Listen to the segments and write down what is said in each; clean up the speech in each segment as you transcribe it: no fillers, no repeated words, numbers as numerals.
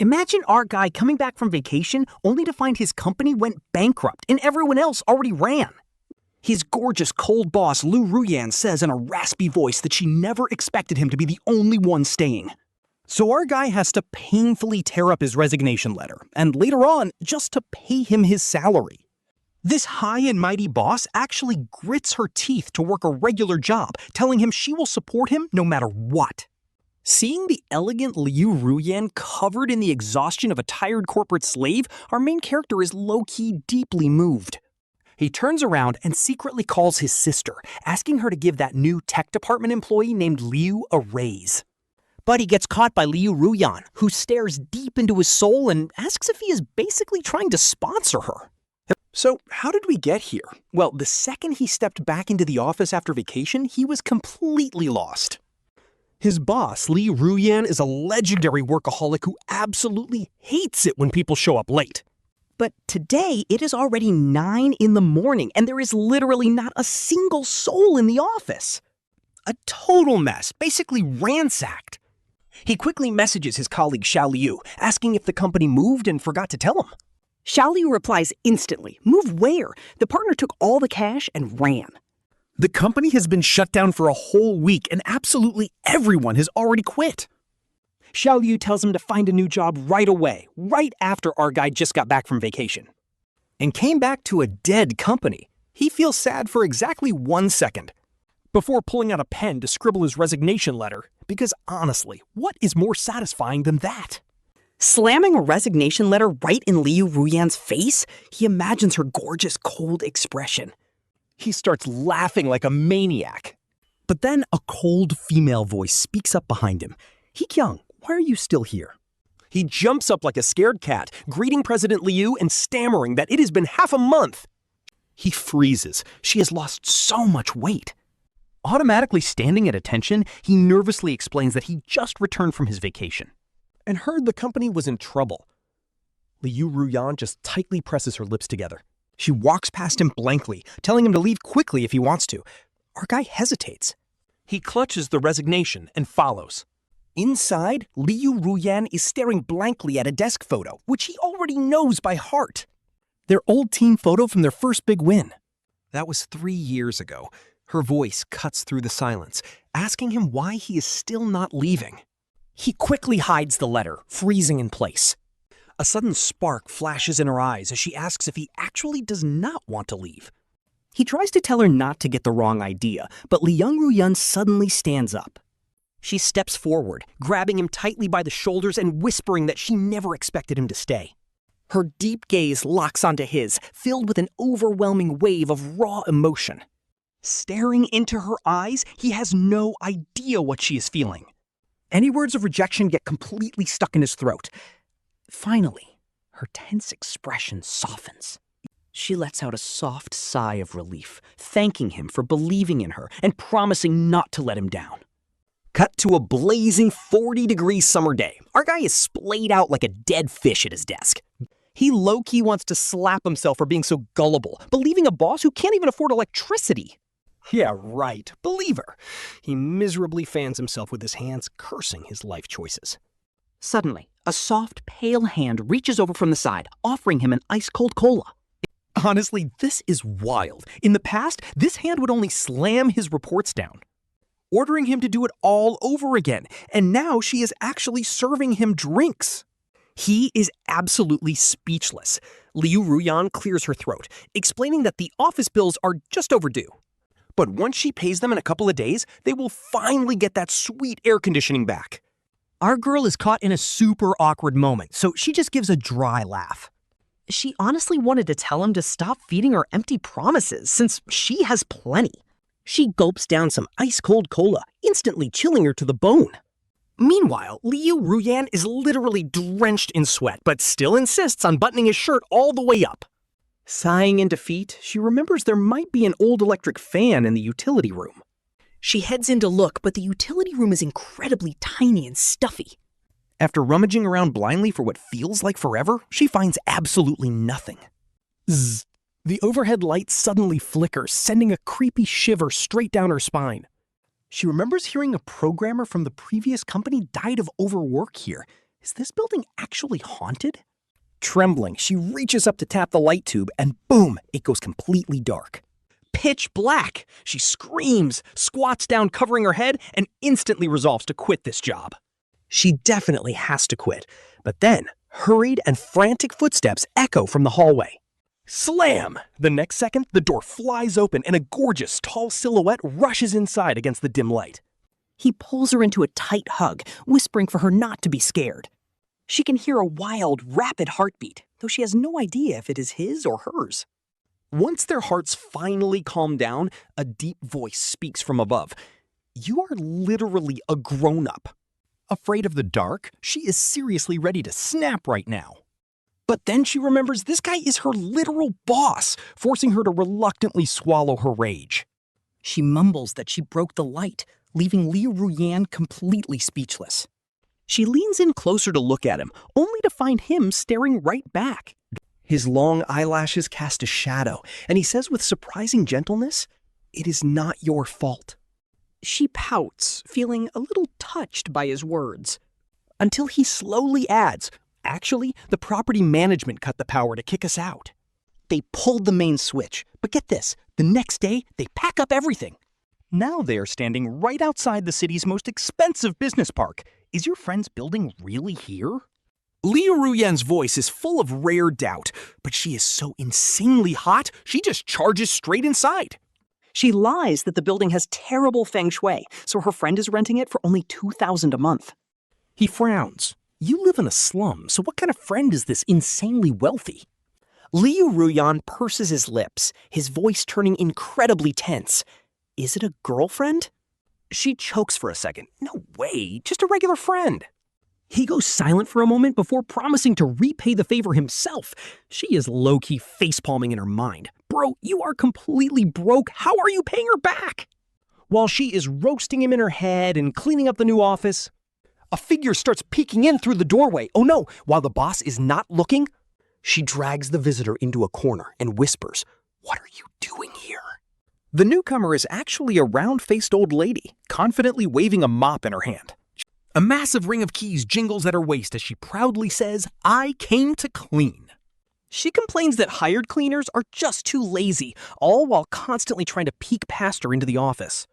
Imagine our guy coming back from vacation only to find his company went bankrupt and everyone else already ran. His gorgeous, cold boss, Liu Ruyan, says in a raspy voice that she never expected him to be the only one staying. So our guy has to painfully tear up his resignation letter, and later on, just to pay him his salary. This high and mighty boss actually grits her teeth to work a regular job, telling him she will support him no matter what. Seeing the elegant Liu Ruyan covered in the exhaustion of a tired corporate slave, our main character is low-key deeply moved. He turns around and secretly calls his sister, asking her to give that new tech department employee named Liu a raise. But he gets caught by Liu Ruyan, who stares deep into his soul and asks if he is basically trying to sponsor her. So how did we get here? Well, the second he stepped back into the office after vacation, he was completely lost. His boss, Liu Ruyan, is a legendary workaholic who absolutely hates it when people show up late. But today, it is already 9 in the morning, and there is literally not a single soul in the office. A total mess, basically ransacked. He quickly messages his colleague Xiao Liu, asking if the company moved and forgot to tell him. Xiao Liu replies instantly. Move where? The partner took all the cash and ran. The company has been shut down for a whole week, and absolutely everyone has already quit. Xiao Liu tells him to find a new job right away, right after our guy just got back from vacation. And came back to a dead company. He feels sad for exactly 1 second, before pulling out a pen to scribble his resignation letter, because honestly, what is more satisfying than that? Slamming a resignation letter right in Liu Ruyan's face, he imagines her gorgeous, cold expression. He starts laughing like a maniac. But then a cold female voice speaks up behind him. He Qiang, why are you still here? He jumps up like a scared cat, greeting President Liu and stammering that it has been half a month. He freezes. She has lost so much weight. Automatically standing at attention, he nervously explains that he just returned from his vacation and heard the company was in trouble. Liu Ruyan just tightly presses her lips together. She walks past him blankly, telling him to leave quickly if he wants to. Our guy hesitates. He clutches the resignation and follows. Inside, Liu Ruyan is staring blankly at a desk photo, which he already knows by heart. Their old team photo from their first big win. That was 3 years ago. Her voice cuts through the silence, asking him why he is still not leaving. He quickly hides the letter, freezing in place. A sudden spark flashes in her eyes as she asks if he actually does not want to leave. He tries to tell her not to get the wrong idea, but Liu Ruyan suddenly stands up. She steps forward, grabbing him tightly by the shoulders and whispering that she never expected him to stay. Her deep gaze locks onto his, filled with an overwhelming wave of raw emotion. Staring into her eyes, he has no idea what she is feeling. Any words of rejection get completely stuck in his throat. Finally, her tense expression softens. She lets out a soft sigh of relief, thanking him for believing in her and promising not to let him down. Cut to a blazing 40-degree summer day. Our guy is splayed out like a dead fish at his desk. He low-key wants to slap himself for being so gullible, believing a boss who can't even afford electricity. Yeah, right. Believe her. He miserably fans himself with his hands, cursing his life choices. Suddenly, a soft, pale hand reaches over from the side, offering him an ice-cold cola. Honestly, this is wild. In the past, this hand would only slam his reports down, ordering him to do it all over again, and now she is actually serving him drinks. He is absolutely speechless. Liu Ruyan clears her throat, explaining that the office bills are just overdue. But once she pays them in a couple of days, they will finally get that sweet air conditioning back. Our girl is caught in a super awkward moment, so she just gives a dry laugh. She honestly wanted to tell him to stop feeding her empty promises, since she has plenty. She gulps down some ice-cold cola, instantly chilling her to the bone. Meanwhile, Liu Ruyan is literally drenched in sweat, but still insists on buttoning his shirt all the way up. Sighing in defeat, she remembers there might be an old electric fan in the utility room. She heads in to look, but the utility room is incredibly tiny and stuffy. After rummaging around blindly for what feels like forever, she finds absolutely nothing. Zzz. The overhead light suddenly flickers, sending a creepy shiver straight down her spine. She remembers hearing a programmer from the previous company died of overwork here. Is this building actually haunted? Trembling, she reaches up to tap the light tube, and boom, it goes completely dark. Pitch black. She screams, squats down covering her head, and instantly resolves to quit this job. She definitely has to quit, but then hurried and frantic footsteps echo from the hallway. Slam! The next second, the door flies open and a gorgeous, tall silhouette rushes inside against the dim light. He pulls her into a tight hug, whispering for her not to be scared. She can hear a wild, rapid heartbeat, though she has no idea if it is his or hers. Once their hearts finally calm down, a deep voice speaks from above. You are literally a grown-up. Afraid of the dark, she is seriously ready to snap right now. But then she remembers this guy is her literal boss, forcing her to reluctantly swallow her rage. She mumbles that she broke the light, leaving Liu Ruyan completely speechless. She leans in closer to look at him, only to find him staring right back. His long eyelashes cast a shadow, and he says with surprising gentleness, "It is not your fault." She pouts, feeling a little touched by his words. Until he slowly adds, "Actually, the property management cut the power to kick us out." They pulled the main switch, but get this, the next day they pack up everything. Now they are standing right outside the city's most expensive business park. Is your friend's building really here? Liu Ruyan's voice is full of rare doubt, but she is so insanely hot, she just charges straight inside. She lies that the building has terrible feng shui, so her friend is renting it for only $2,000 a month. He frowns. You live in a slum, so what kind of friend is this insanely wealthy? Liu Ruyan purses his lips, his voice turning incredibly tense. Is it a girlfriend? She chokes for a second. No way, just a regular friend. He goes silent for a moment before promising to repay the favor himself. She is low-key facepalming in her mind. Bro, you are completely broke. How are you paying her back? While she is roasting him in her head and cleaning up the new office, a figure starts peeking in through the doorway. Oh no, while the boss is not looking, she drags the visitor into a corner and whispers, "What are you doing here?" The newcomer is actually a round-faced old lady, confidently waving a mop in her hand. A massive ring of keys jingles at her waist as she proudly says, "I came to clean." She complains that hired cleaners are just too lazy, all while constantly trying to peek past her into the office.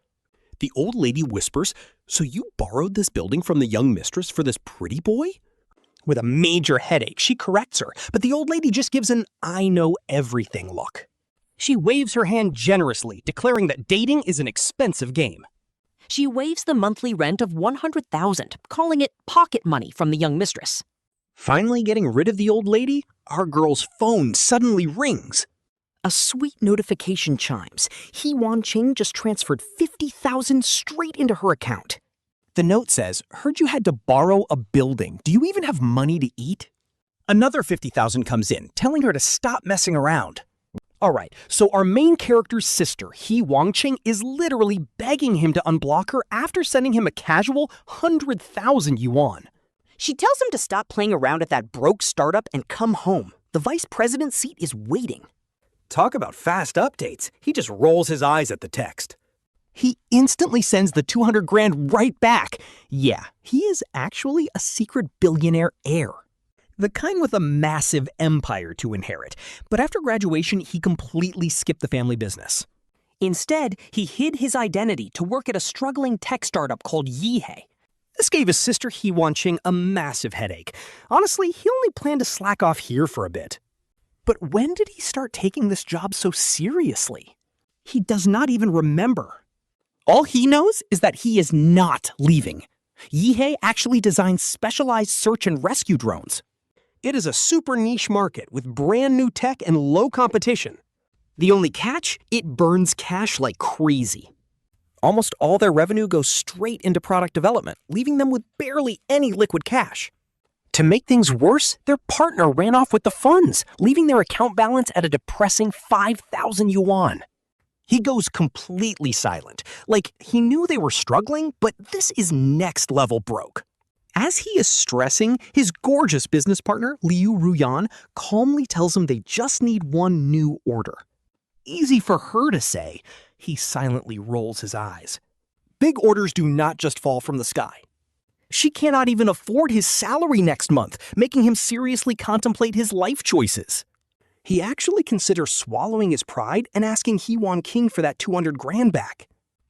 The old lady whispers, "So you borrowed this building from the young mistress for this pretty boy?" With a major headache, she corrects her, but the old lady just gives an "I know everything" look. She waves her hand generously, declaring that dating is an expensive game. She waives the monthly rent of $100,000, calling it pocket money from the young mistress. Finally getting rid of the old lady, our girl's phone suddenly rings. A sweet notification chimes. He Qiang just transferred $50,000 straight into her account. The note says, "Heard you had to borrow a building. Do you even have money to eat?" Another $50,000 comes in, telling her to stop messing around. Alright, so our main character's sister, He Qiang, is literally begging him to unblock her after sending him a casual 100,000 yuan. She tells him to stop playing around at that broke startup and come home. The vice president's seat is waiting. Talk about fast updates. He just rolls his eyes at the text. He instantly sends the 200 grand right back. Yeah, he is actually a secret billionaire heir. The kind with a massive empire to inherit. But after graduation, he completely skipped the family business. Instead, he hid his identity to work at a struggling tech startup called Yehe. This gave his sister He Qiang a massive headache. Honestly, he only planned to slack off here for a bit. But when did he start taking this job so seriously? He does not even remember. All he knows is that he is not leaving. Yehe actually designs specialized search and rescue drones. It is a super niche market with brand new tech and low competition. The only catch, it burns cash like crazy. Almost all their revenue goes straight into product development, leaving them with barely any liquid cash. To make things worse, their partner ran off with the funds, leaving their account balance at a depressing 5,000 yuan. He goes completely silent, like he knew they were struggling, but this is next level broke. As he is stressing, his gorgeous business partner, Liu Ruyan, calmly tells him they just need one new order. Easy for her to say. He silently rolls his eyes. Big orders do not just fall from the sky. She cannot even afford his salary next month, making him seriously contemplate his life choices. He actually considers swallowing his pride and asking He Qiang for that 200 grand back.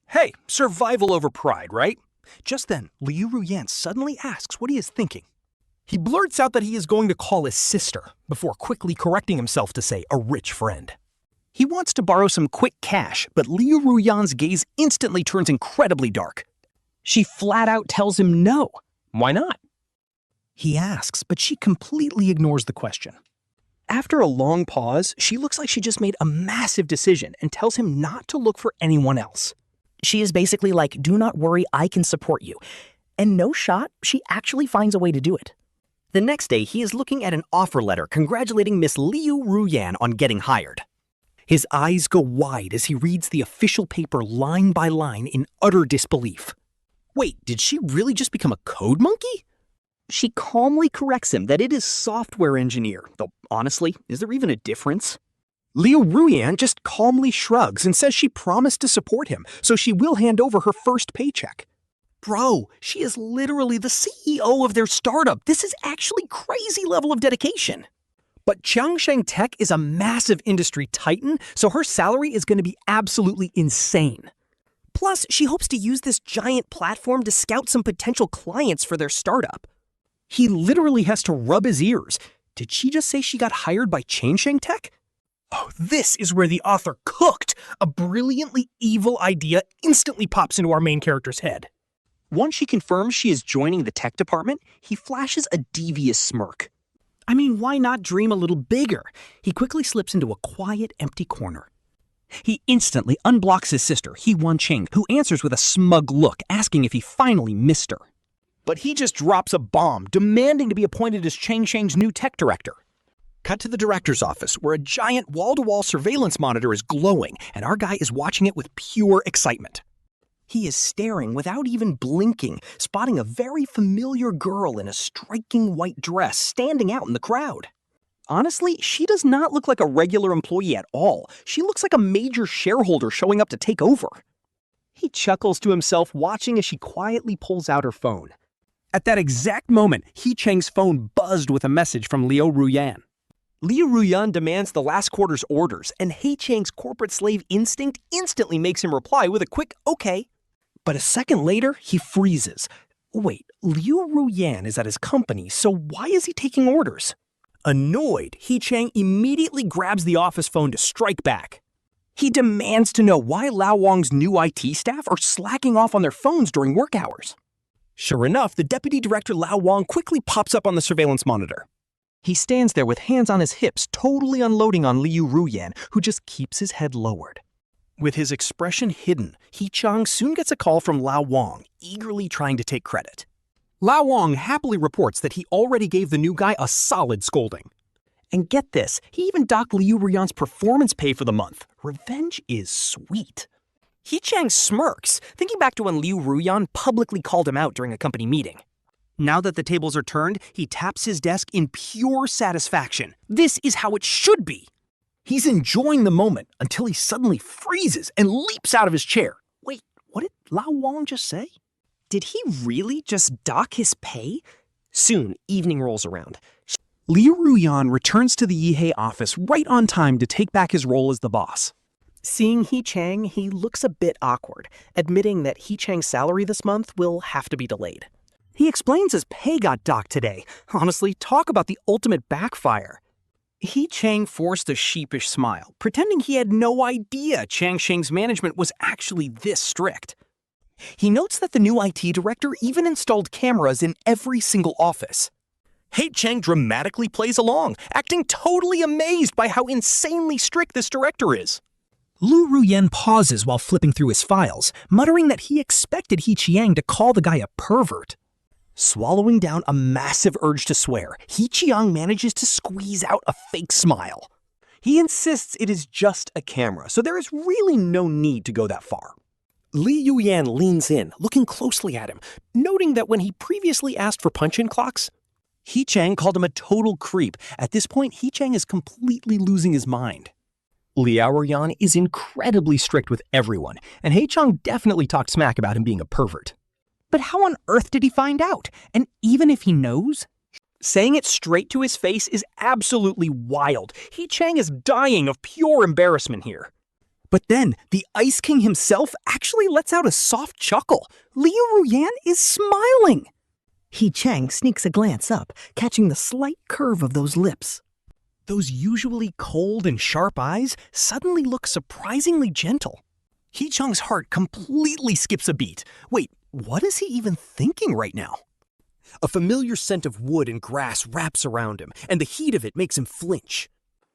Hey, survival over pride, right? Just then, Liu Ruyan suddenly asks what he is thinking. He blurts out that he is going to call his sister, before quickly correcting himself to say a rich friend. He wants to borrow some quick cash, but Liu Ruyan's gaze instantly turns incredibly dark. She flat out tells him no. Why not? He asks, but she completely ignores the question. After a long pause, she looks like she just made a massive decision and tells him not to look for anyone else. She is basically like, do not worry, I can support you. And no shot, she actually finds a way to do it. The next day, he is looking at an offer letter congratulating Miss Liu Ruyan on getting hired. His eyes go wide as he reads the official paper line by line in utter disbelief. Wait, did she really just become a code monkey? She calmly corrects him that it is software engineer, though honestly, is there even a difference? Liu Ruyan just calmly shrugs and says she promised to support him, so she will hand over her first paycheck. Bro, she is literally the CEO of their startup. This is actually crazy level of dedication. But Qiangsheng Tech is a massive industry titan, so her salary is going to be absolutely insane. Plus, she hopes to use this giant platform to scout some potential clients for their startup. He literally has to rub his ears. Did she just say she got hired by Qiangsheng Tech? Oh, this is where the author cooked. A brilliantly evil idea instantly pops into our main character's head. Once she confirms she is joining the tech department, he flashes a devious smirk. I mean, why not dream a little bigger? He quickly slips into a quiet, empty corner. He instantly unblocks his sister, He Qiang, who answers with a smug look, asking if he finally missed her. But he just drops a bomb, demanding to be appointed as Qiangsheng's new tech director. Cut to the director's office, where a giant wall-to-wall surveillance monitor is glowing, and our guy is watching it with pure excitement. He is staring without even blinking, spotting a very familiar girl in a striking white dress standing out in the crowd. Honestly, she does not look like a regular employee at all. She looks like a major shareholder showing up to take over. He chuckles to himself, watching as she quietly pulls out her phone. At that exact moment, He Qiang's phone buzzed with a message from Liu Ruyan. Liu Ruyan demands the last quarter's orders, and He Qiang's corporate slave instinct instantly makes him reply with a quick okay. But a second later, he freezes. Wait, Liu Ruyan is at his company, so why is he taking orders? Annoyed, He Qiang immediately grabs the office phone to strike back. He demands to know why Lao Wang's new IT staff are slacking off on their phones during work hours. Sure enough, the deputy director Lao Wang quickly pops up on the surveillance monitor. He stands there with hands on his hips, totally unloading on Liu Ruyan, who just keeps his head lowered. With his expression hidden, He Qiang soon gets a call from Lao Wang, eagerly trying to take credit. Lao Wang happily reports that he already gave the new guy a solid scolding. And get this, he even docked Liu Ruyan's performance pay for the month. Revenge is sweet. He Qiang smirks, thinking back to when Liu Ruyan publicly called him out during a company meeting. Now that the tables are turned, he taps his desk in pure satisfaction. This is how it should be. He's enjoying the moment until he suddenly freezes and leaps out of his chair. Wait, what did Lao Wang just say? Did he really just dock his pay? Soon, evening rolls around. Liu Ruyan returns to the Yihei office right on time to take back his role as the boss. Seeing He Qiang, he looks a bit awkward, admitting that He Qiang's salary this month will have to be delayed. He explains his pay got docked today. Honestly, talk about the ultimate backfire. He Qiang forced a sheepish smile, pretending he had no idea Qiangsheng's management was actually this strict. He notes that the new IT director even installed cameras in every single office. He Qiang dramatically plays along, acting totally amazed by how insanely strict this director is. Liu Ruyan pauses while flipping through his files, muttering that he expected He Qiang to call the guy a pervert. Swallowing down a massive urge to swear, He Qiang manages to squeeze out a fake smile. He insists it is just a camera, so there is really no need to go that far. Li Yuyan leans in, looking closely at him, noting that when he previously asked for punch-in clocks, He Qiang called him a total creep. At this point, He Qiang is completely losing his mind. Liu Ruyan is incredibly strict with everyone, and He Qiang definitely talked smack about him being a pervert. But how on earth did he find out? And even if he knows? Saying it straight to his face is absolutely wild. He Qiang is dying of pure embarrassment here. But then, the Ice King himself actually lets out a soft chuckle. Liu Ruyan is smiling. He Qiang sneaks a glance up, catching the slight curve of those lips. Those usually cold and sharp eyes suddenly look surprisingly gentle. He Qiang's heart completely skips a beat. Wait, what is he even thinking right now? A familiar scent of wood and grass wraps around him, and the heat of it makes him flinch.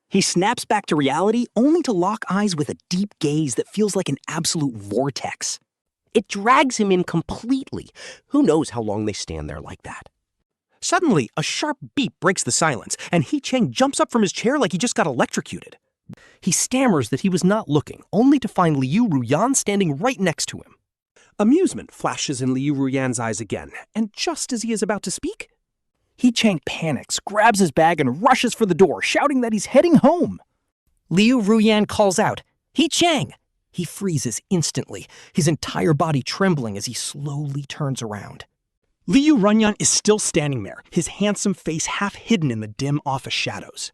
He snaps back to reality only to lock eyes with a deep gaze that feels like an absolute vortex. It drags him in completely. Who knows how long they stand there like that? Suddenly, a sharp beep breaks the silence, and He Qiang jumps up from his chair like he just got electrocuted. He stammers that he was not looking, only to find Liu Ruyan standing right next to him. Amusement flashes in Liu Ruyan's eyes again, and just as he is about to speak, He Qiang panics, grabs his bag, and rushes for the door, shouting that he's heading home. Liu Ruyan calls out, "He Qiang!" He freezes instantly, his entire body trembling as he slowly turns around. Liu Ruyan is still standing there, his handsome face half hidden in the dim office shadows.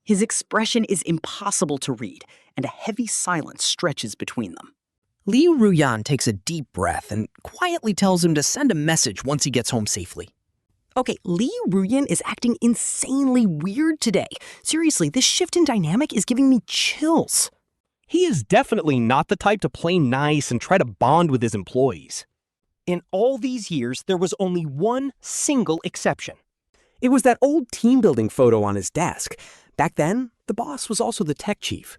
His expression is impossible to read, and a heavy silence stretches between them. Liu Ruyan takes a deep breath and quietly tells him to send a message once he gets home safely. Okay, Liu Ruyan is acting insanely weird today. Seriously, this shift in dynamic is giving me chills. He is definitely not the type to play nice and try to bond with his employees. In all these years, there was only one single exception. It was that old team building photo on his desk. Back then, the boss was also the tech chief.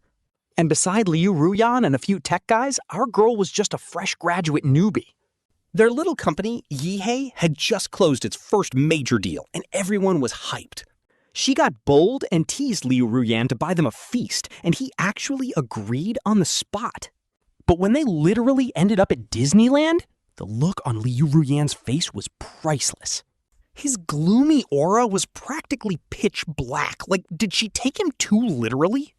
And beside Liu Ruyan and a few tech guys, our girl was just a fresh graduate newbie. Their little company, He, had just closed its first major deal, and everyone was hyped. She got bold and teased Liu Ruyan to buy them a feast, and he actually agreed on the spot. But when they literally ended up at Disneyland, the look on Liu Ruyan's face was priceless. His gloomy aura was practically pitch black. Like, did she take him too literally?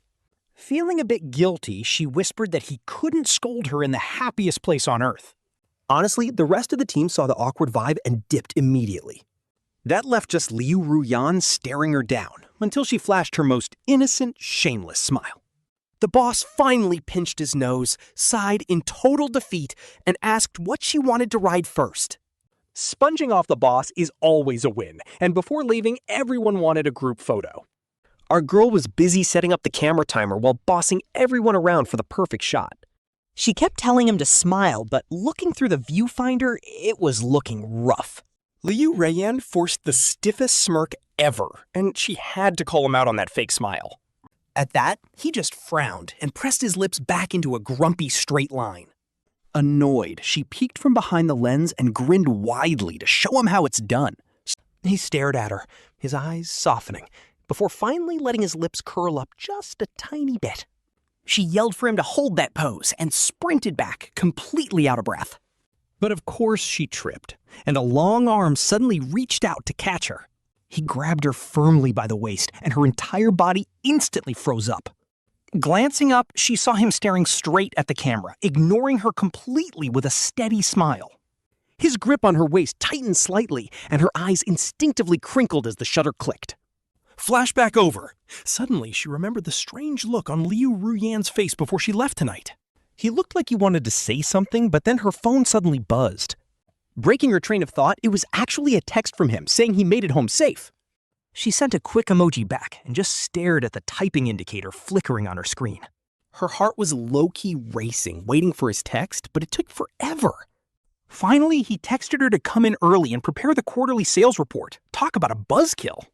Feeling a bit guilty, she whispered that he couldn't scold her in the happiest place on earth. Honestly, the rest of the team saw the awkward vibe and dipped immediately. That left just Liu Ruyan staring her down until she flashed her most innocent, shameless smile. The boss finally pinched his nose, sighed in total defeat, and asked what she wanted to ride first. Sponging off the boss is always a win, and before leaving, everyone wanted a group photo. Our girl was busy setting up the camera timer while bossing everyone around for the perfect shot. She kept telling him to smile, but looking through the viewfinder, it was looking rough. Liu Ruyan forced the stiffest smirk ever, and she had to call him out on that fake smile. At that, he just frowned and pressed his lips back into a grumpy straight line. Annoyed, she peeked from behind the lens and grinned widely to show him how it's done. He stared at her, his eyes softening, before finally letting his lips curl up just a tiny bit. She yelled for him to hold that pose and sprinted back, completely out of breath. But of course she tripped, and a long arm suddenly reached out to catch her. He grabbed her firmly by the waist, and her entire body instantly froze up. Glancing up, she saw him staring straight at the camera, ignoring her completely with a steady smile. His grip on her waist tightened slightly, and her eyes instinctively crinkled as the shutter clicked. Flashback over. Suddenly, she remembered the strange look on Liu Ruyan's face before she left tonight. He looked like he wanted to say something, but then her phone suddenly buzzed. Breaking her train of thought, it was actually a text from him saying he made it home safe. She sent a quick emoji back and just stared at the typing indicator flickering on her screen. Her heart was low-key racing, waiting for his text, but it took forever. Finally, he texted her to come in early and prepare the quarterly sales report. Talk about a buzzkill.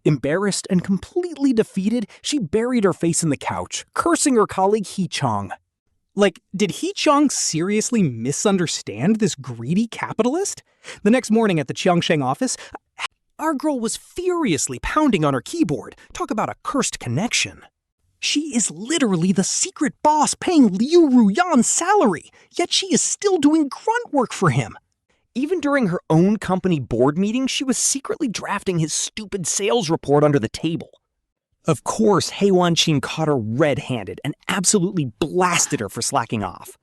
Embarrassed and completely defeated, she buried her face in the couch, cursing her colleague He Qiang. Like, did He Qiang seriously misunderstand this greedy capitalist? The next morning at the Qiangsheng office, our girl was furiously pounding on her keyboard. Talk about a cursed connection. She is literally the secret boss paying Liu Ruyan's salary, yet she is still doing grunt work for him. Even during her own company board meeting, she was secretly drafting his stupid sales report under the table. Of course, He Wanqin caught her red-handed and absolutely blasted her for slacking off.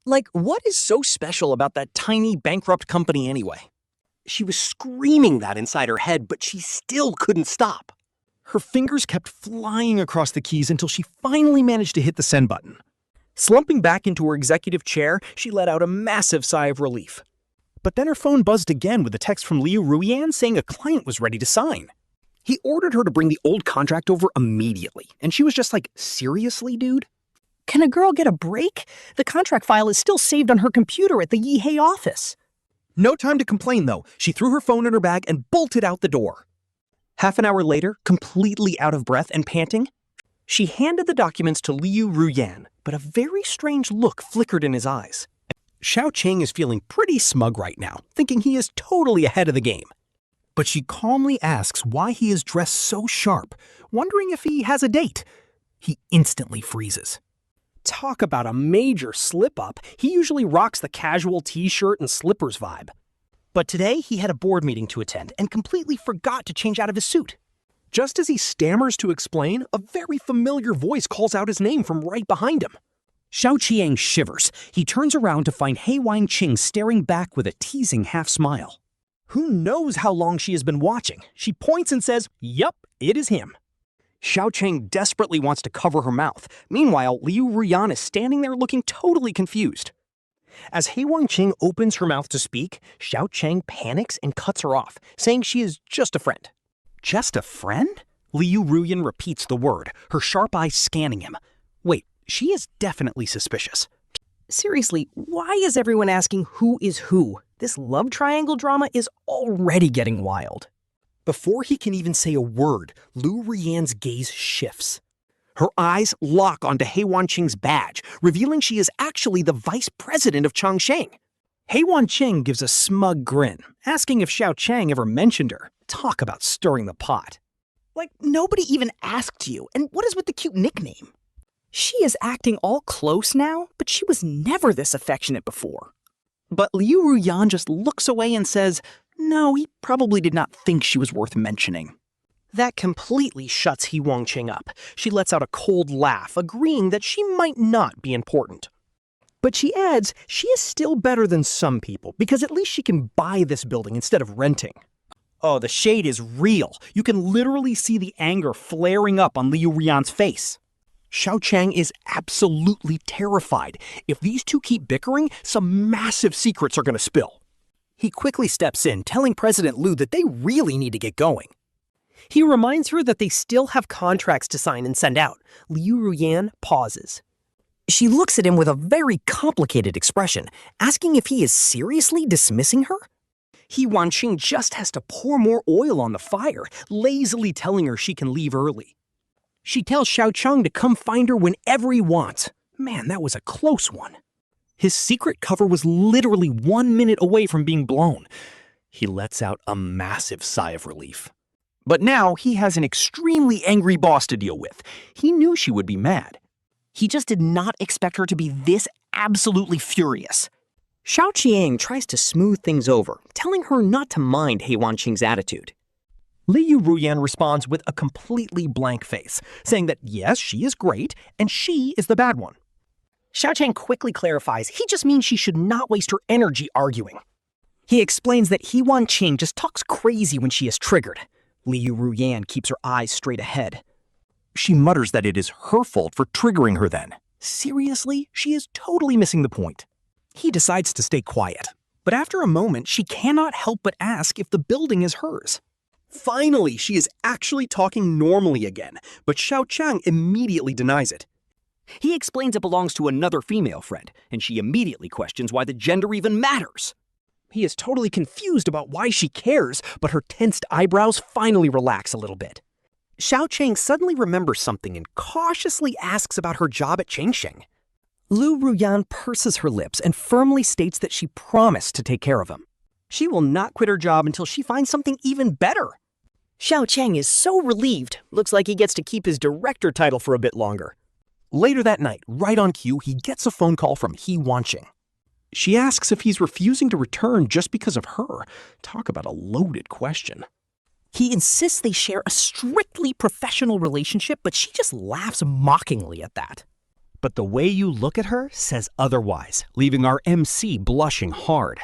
Like, what is so special about that tiny bankrupt company anyway? She was screaming that inside her head, but she still couldn't stop. Her fingers kept flying across the keys until she finally managed to hit the send button. Slumping back into her executive chair, she let out a massive sigh of relief. But then her phone buzzed again with a text from Liu Ruyan saying a client was ready to sign. He ordered her to bring the old contract over immediately, and she was just like, seriously, dude? Can a girl get a break? The contract file is still saved on her computer at the Yihei office. No time to complain, though. She threw her phone in her bag and bolted out the door. Half an hour later, completely out of breath and panting, she handed the documents to Liu Ruyan, but a very strange look flickered in his eyes. He Qiang is feeling pretty smug right now, thinking he is totally ahead of the game. But she calmly asks why he is dressed so sharp, wondering if he has a date. He instantly freezes. Talk about a major slip-up. He usually rocks the casual t-shirt and slippers vibe. But today, he had a board meeting to attend and completely forgot to change out of his suit. Just as he stammers to explain, a very familiar voice calls out his name from right behind him. He Qiang shivers. He turns around to find He Qiang staring back with a teasing half-smile. Who knows how long she has been watching? She points and says, "Yup, it is him." He Qiang desperately wants to cover her mouth. Meanwhile, Liu Ruyan is standing there looking totally confused. As He Qiang opens her mouth to speak, He Qiang panics and cuts her off, saying she is just a friend. Just a friend? Liu Ruyan repeats the word, her sharp eyes scanning him. Wait, she is definitely suspicious. Seriously, why is everyone asking who is who? This love triangle drama is already getting wild. Before he can even say a word, Liu Ruyan's gaze shifts. Her eyes lock onto He Qiang's badge, revealing she is actually the vice president of Changsheng. He Qiang gives a smug grin, asking if He Qiang ever mentioned her. Talk about stirring the pot. Like, nobody even asked you, and what is with the cute nickname? She is acting all close now, but she was never this affectionate before. But Liu Ruyan just looks away and says, no, he probably did not think she was worth mentioning. That completely shuts He Qiang up. She lets out a cold laugh, agreeing that she might not be important. But she adds she is still better than some people, because at least she can buy this building instead of renting. Oh, the shade is real. You can literally see the anger flaring up on Liu Ruyan's face. He Qiang is absolutely terrified. If these two keep bickering, some massive secrets are going to spill. He quickly steps in, telling President Liu that they really need to get going. He reminds her that they still have contracts to sign and send out. Liu Ruyan pauses. She looks at him with a very complicated expression, asking if he is seriously dismissing her. He Qiang just has to pour more oil on the fire, lazily telling her she can leave early. She tells He Qiang to come find her whenever he wants. Man, that was a close one. His secret cover was literally 1 minute away from being blown. He lets out a massive sigh of relief. But now he has an extremely angry boss to deal with. He knew she would be mad. He just did not expect her to be this absolutely furious. He Qiang tries to smooth things over, telling her not to mind He Qiang's attitude. Liu Ruyan responds with a completely blank face, saying that yes, she is great, and she is the bad one. He Qiang quickly clarifies he just means she should not waste her energy arguing. He explains that He Qiang just talks crazy when she is triggered. Liu Ruyan keeps her eyes straight ahead. She mutters that it is her fault for triggering her then. Seriously, she is totally missing the point. He decides to stay quiet, but after a moment, she cannot help but ask if the building is hers. Finally, she is actually talking normally again, but He Qiang immediately denies it. He explains it belongs to another female friend, and she immediately questions why the gender even matters. He is totally confused about why she cares, but her tensed eyebrows finally relax a little bit. He Qiang suddenly remembers something and cautiously asks about her job at Changsheng. Liu Ruyan purses her lips and firmly states that she promised to take care of him. She will not quit her job until she finds something even better. He Qiang is so relieved. Looks like he gets to keep his director title for a bit longer. Later that night, right on cue, he gets a phone call from He Qiang. She asks if he's refusing to return just because of her. Talk about a loaded question. He insists they share a strictly professional relationship, but she just laughs mockingly at that. But the way you look at her says otherwise, leaving our MC blushing hard.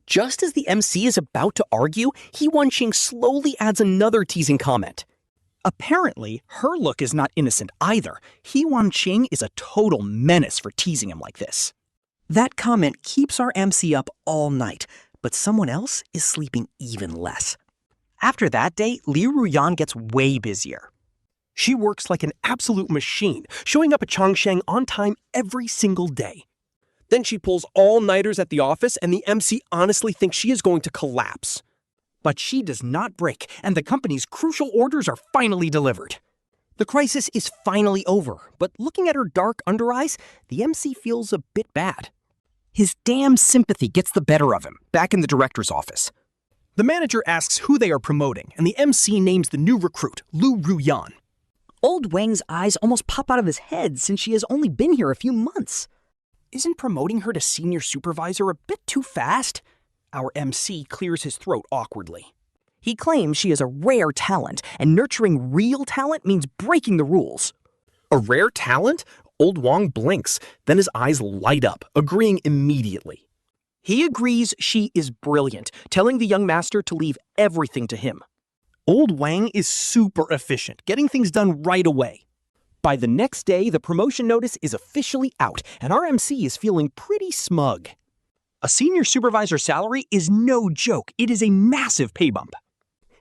Just as the MC is about to argue, He Qiang slowly adds another teasing comment. Apparently, her look is not innocent either. He Qiang is a total menace for teasing him like this. That comment keeps our MC up all night, but someone else is sleeping even less. After that day, Liu Ruyan gets way busier. She works like an absolute machine, showing up at Changsheng on time every single day. Then she pulls all-nighters at the office, and the MC honestly thinks she is going to collapse. But she does not break, and the company's crucial orders are finally delivered. The crisis is finally over, but looking at her dark under eyes, the MC feels a bit bad. His damn sympathy gets the better of him, back in the director's office. The manager asks who they are promoting, and the MC names the new recruit, Liu Ruyan. Old Wang's eyes almost pop out of his head since she has only been here a few months. Isn't promoting her to senior supervisor a bit too fast? Our MC clears his throat awkwardly. He claims she is a rare talent, and nurturing real talent means breaking the rules. A rare talent? Old Wang blinks, then his eyes light up, agreeing immediately. He agrees she is brilliant, telling the young master to leave everything to him. Old Wang is super efficient, getting things done right away. By the next day, the promotion notice is officially out, and our MC is feeling pretty smug. A senior supervisor salary is no joke. It is a massive pay bump.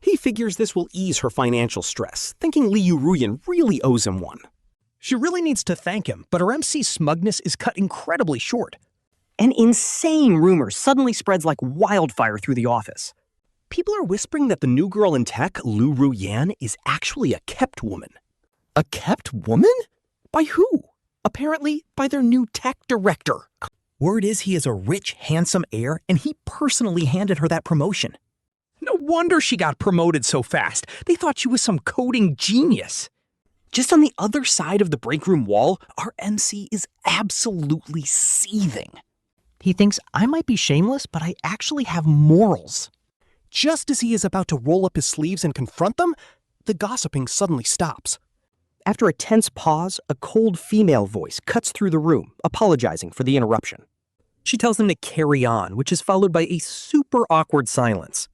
He figures this will ease her financial stress, thinking Liu Ruyan really owes him one. She really needs to thank him, but her MC's smugness is cut incredibly short. An insane rumor suddenly spreads like wildfire through the office. People are whispering that the new girl in tech, Liu Ruyan, is actually a kept woman. A kept woman? By who? Apparently, by their new tech director. Word is he is a rich, handsome heir, and he personally handed her that promotion. No wonder she got promoted so fast. They thought she was some coding genius. Just on the other side of the break room wall, our MC is absolutely seething. He thinks I might be shameless, but I actually have morals. Just as he is about to roll up his sleeves and confront them, the gossiping suddenly stops. After a tense pause, a cold female voice cuts through the room, apologizing for the interruption. She tells them to carry on, which is followed by a super awkward silence.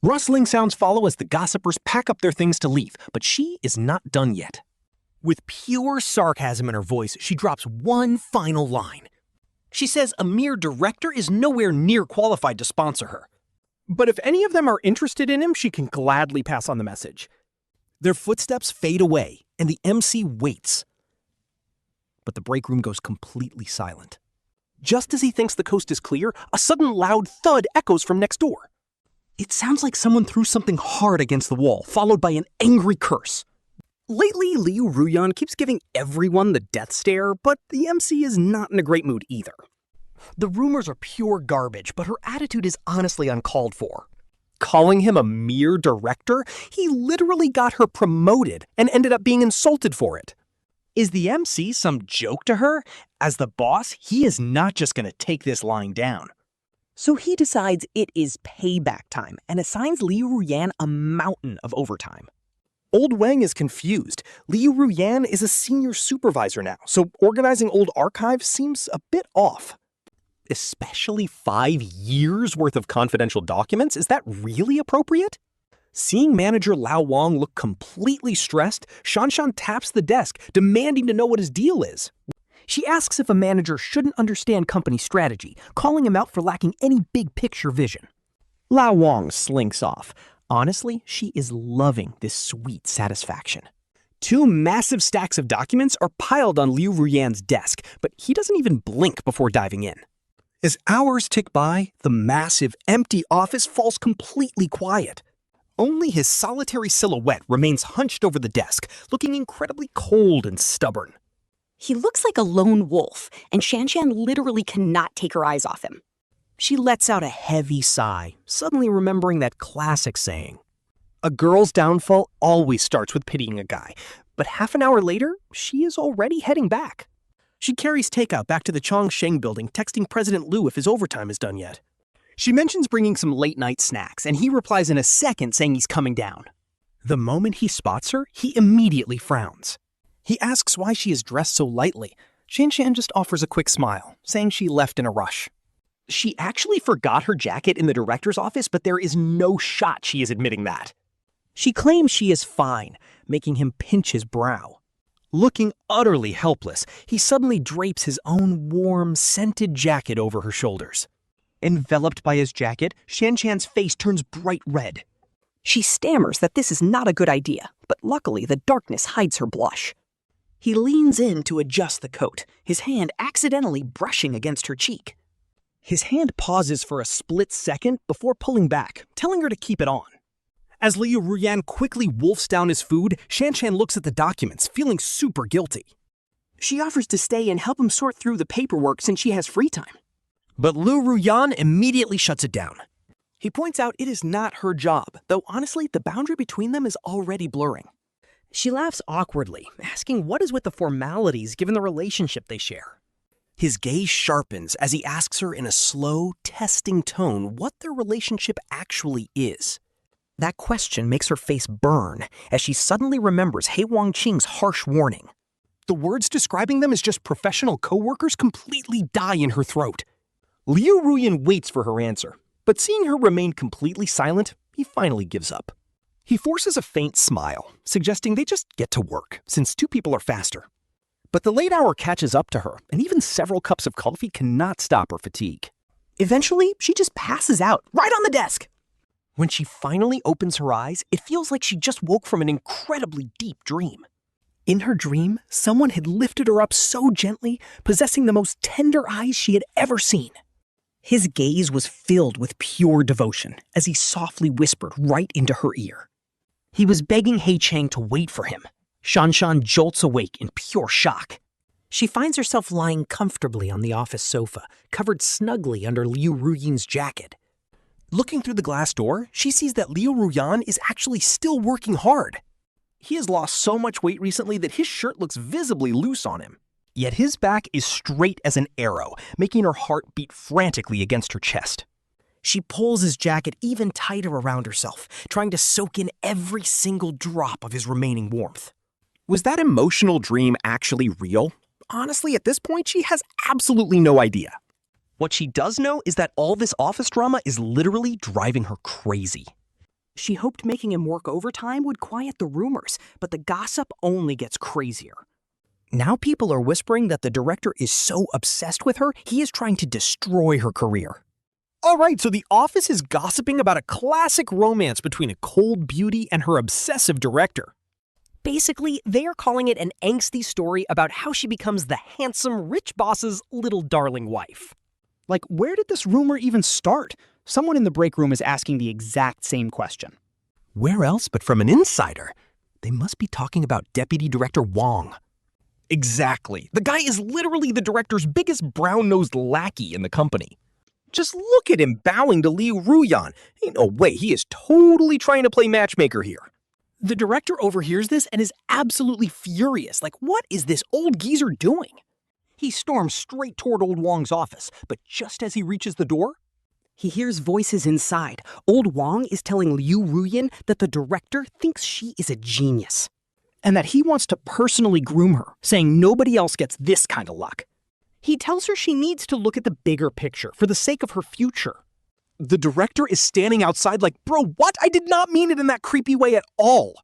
Rustling sounds follow as the gossipers pack up their things to leave, but she is not done yet. With pure sarcasm in her voice, she drops one final line. She says a mere director is nowhere near qualified to sponsor her. But if any of them are interested in him, she can gladly pass on the message. Their footsteps fade away, and the MC waits. But the break room goes completely silent. Just as he thinks the coast is clear, a sudden loud thud echoes from next door. It sounds like someone threw something hard against the wall, followed by an angry curse. Lately, Liu Ruyan keeps giving everyone the death stare, but the MC is not in a great mood either. The rumors are pure garbage, but her attitude is honestly uncalled for. Calling him a mere director, he literally got her promoted and ended up being insulted for it. Is the MC some joke to her? As the boss, he is not just going to take this lying down. So he decides it is payback time and assigns Liu Ruyan a mountain of overtime. Old Wang is confused. Liu Ruyan is a senior supervisor now, so organizing old archives seems a bit off. Especially 5 years worth of confidential documents? Is that really appropriate? Seeing manager Lao Wang look completely stressed, Shanshan taps the desk, demanding to know what his deal is. She asks if a manager shouldn't understand company strategy, calling him out for lacking any big picture vision. Lao Wang slinks off. Honestly, she is loving this sweet satisfaction. 2 massive stacks of documents are piled on Liu Ruyan's desk, but he doesn't even blink before diving in. As hours tick by, the massive, empty office falls completely quiet. Only his solitary silhouette remains hunched over the desk, looking incredibly cold and stubborn. He looks like a lone wolf, and Shanshan literally cannot take her eyes off him. She lets out a heavy sigh, suddenly remembering that classic saying. A girl's downfall always starts with pitying a guy, but half an hour later, she is already heading back. She carries takeout back to the Changsheng building, texting President Liu if his overtime is done yet. She mentions bringing some late-night snacks, and he replies in a second saying he's coming down. The moment he spots her, he immediately frowns. He asks why she is dressed so lightly. Shan just offers a quick smile, saying she left in a rush. She actually forgot her jacket in the director's office, but there is no shot she is admitting that. She claims she is fine, making him pinch his brow. Looking utterly helpless, he suddenly drapes his own warm, scented jacket over her shoulders. Enveloped by his jacket, Shan-chan's face turns bright red. She stammers that this is not a good idea, but luckily the darkness hides her blush. He leans in to adjust the coat, his hand accidentally brushing against her cheek. His hand pauses for a split second before pulling back, telling her to keep it on. As Liu Ruyan quickly wolfs down his food, Shan looks at the documents, feeling super guilty. She offers to stay and help him sort through the paperwork since she has free time. But Liu Ruyan immediately shuts it down. He points out it is not her job, though honestly, the boundary between them is already blurring. She laughs awkwardly, asking what is with the formalities given the relationship they share. His gaze sharpens as he asks her in a slow, testing tone what their relationship actually is. That question makes her face burn as she suddenly remembers He Qiang's harsh warning. The words describing them as just professional co-workers completely die in her throat. Liu Ruyan waits for her answer, but seeing her remain completely silent, he finally gives up. He forces a faint smile, suggesting they just get to work, since two people are faster. But the late hour catches up to her, and even several cups of coffee cannot stop her fatigue. Eventually, she just passes out, right on the desk. When she finally opens her eyes, it feels like she just woke from an incredibly deep dream. In her dream, someone had lifted her up so gently, possessing the most tender eyes she had ever seen. His gaze was filled with pure devotion as he softly whispered right into her ear. He was begging He Qiang to wait for him. Shan jolts awake in pure shock. She finds herself lying comfortably on the office sofa, covered snugly under Liu Ruyan's jacket. Looking through the glass door, she sees that Liu Ruyan is actually still working hard. He has lost so much weight recently that his shirt looks visibly loose on him. Yet his back is straight as an arrow, making her heart beat frantically against her chest. She pulls his jacket even tighter around herself, trying to soak in every single drop of his remaining warmth. Was that emotional dream actually real? Honestly, at this point, she has absolutely no idea. What she does know is that all this office drama is literally driving her crazy. She hoped making him work overtime would quiet the rumors, but the gossip only gets crazier. Now people are whispering that the director is so obsessed with her, he is trying to destroy her career. All right, so the office is gossiping about a classic romance between a cold beauty and her obsessive director. Basically, they are calling it an angsty story about how she becomes the handsome, rich boss's little darling wife. Like, where did this rumor even start? Someone in the break room is asking the exact same question. Where else but from an insider? They must be talking about Deputy Director Wang. Exactly. The guy is literally the director's biggest brown-nosed lackey in the company. Just look at him bowing to Liu Ruyan. Ain't no way, he is totally trying to play matchmaker here. The director overhears this and is absolutely furious. Like, what is this old geezer doing? He storms straight toward old Wang's office, but just as he reaches the door, he hears voices inside. Old Wang is telling Liu Ruyan that the director thinks she is a genius, And that he wants to personally groom her, saying nobody else gets this kind of luck. he tells her she needs to look at the bigger picture for the sake of her future. The director is standing outside like, bro, what? I did not mean it in that creepy way at all.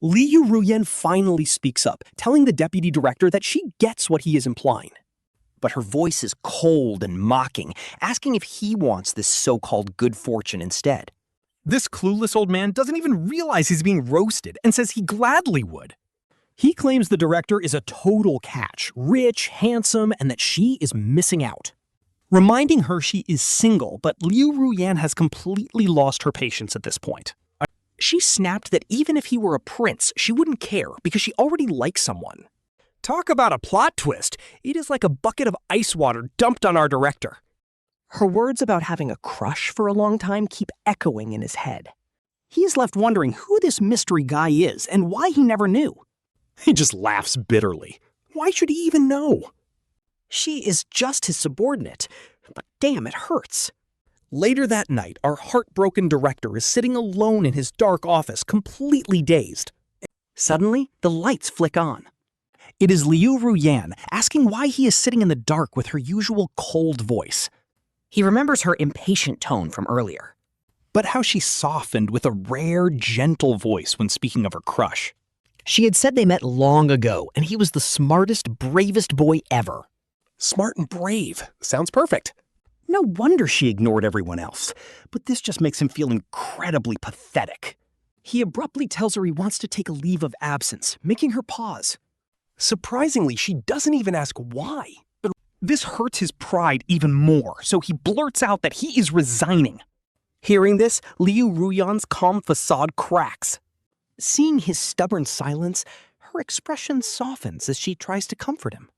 Liu Ruyan finally speaks up, telling the deputy director that she gets what he is implying. But her voice is cold and mocking, asking if he wants this so-called good fortune instead. This clueless old man doesn't even realize he's being roasted and says he gladly would. He claims the director is a total catch, rich, handsome, and that she is missing out. Reminding her she is single, but Liu Ruyan has completely lost her patience at this point. She snapped that even if he were a prince, she wouldn't care because she already likes someone. Talk about a plot twist. It is like a bucket of ice water dumped on our director. Her words about having a crush for a long time keep echoing in his head. He is left wondering who this mystery guy is and why he never knew. He just laughs bitterly. Why should he even know? She is just his subordinate, but damn, it hurts. Later that night, our heartbroken director is sitting alone in his dark office, completely dazed. Suddenly, the lights flick on. It is Liu Ruyan asking why he is sitting in the dark with her usual cold voice. He remembers her impatient tone from earlier. But how she softened with a rare, gentle voice when speaking of her crush. She had said they met long ago, and he was the smartest, bravest boy ever. Smart and brave. Sounds perfect. No wonder she ignored everyone else, but this just makes him feel incredibly pathetic. He abruptly tells her he wants to take a leave of absence, making her pause. Surprisingly, she doesn't even ask why. But this hurts his pride even more, so he blurts out that he is resigning. Hearing this, Liu Ruyan's calm facade cracks. Seeing his stubborn silence, her expression softens as she tries to comfort him.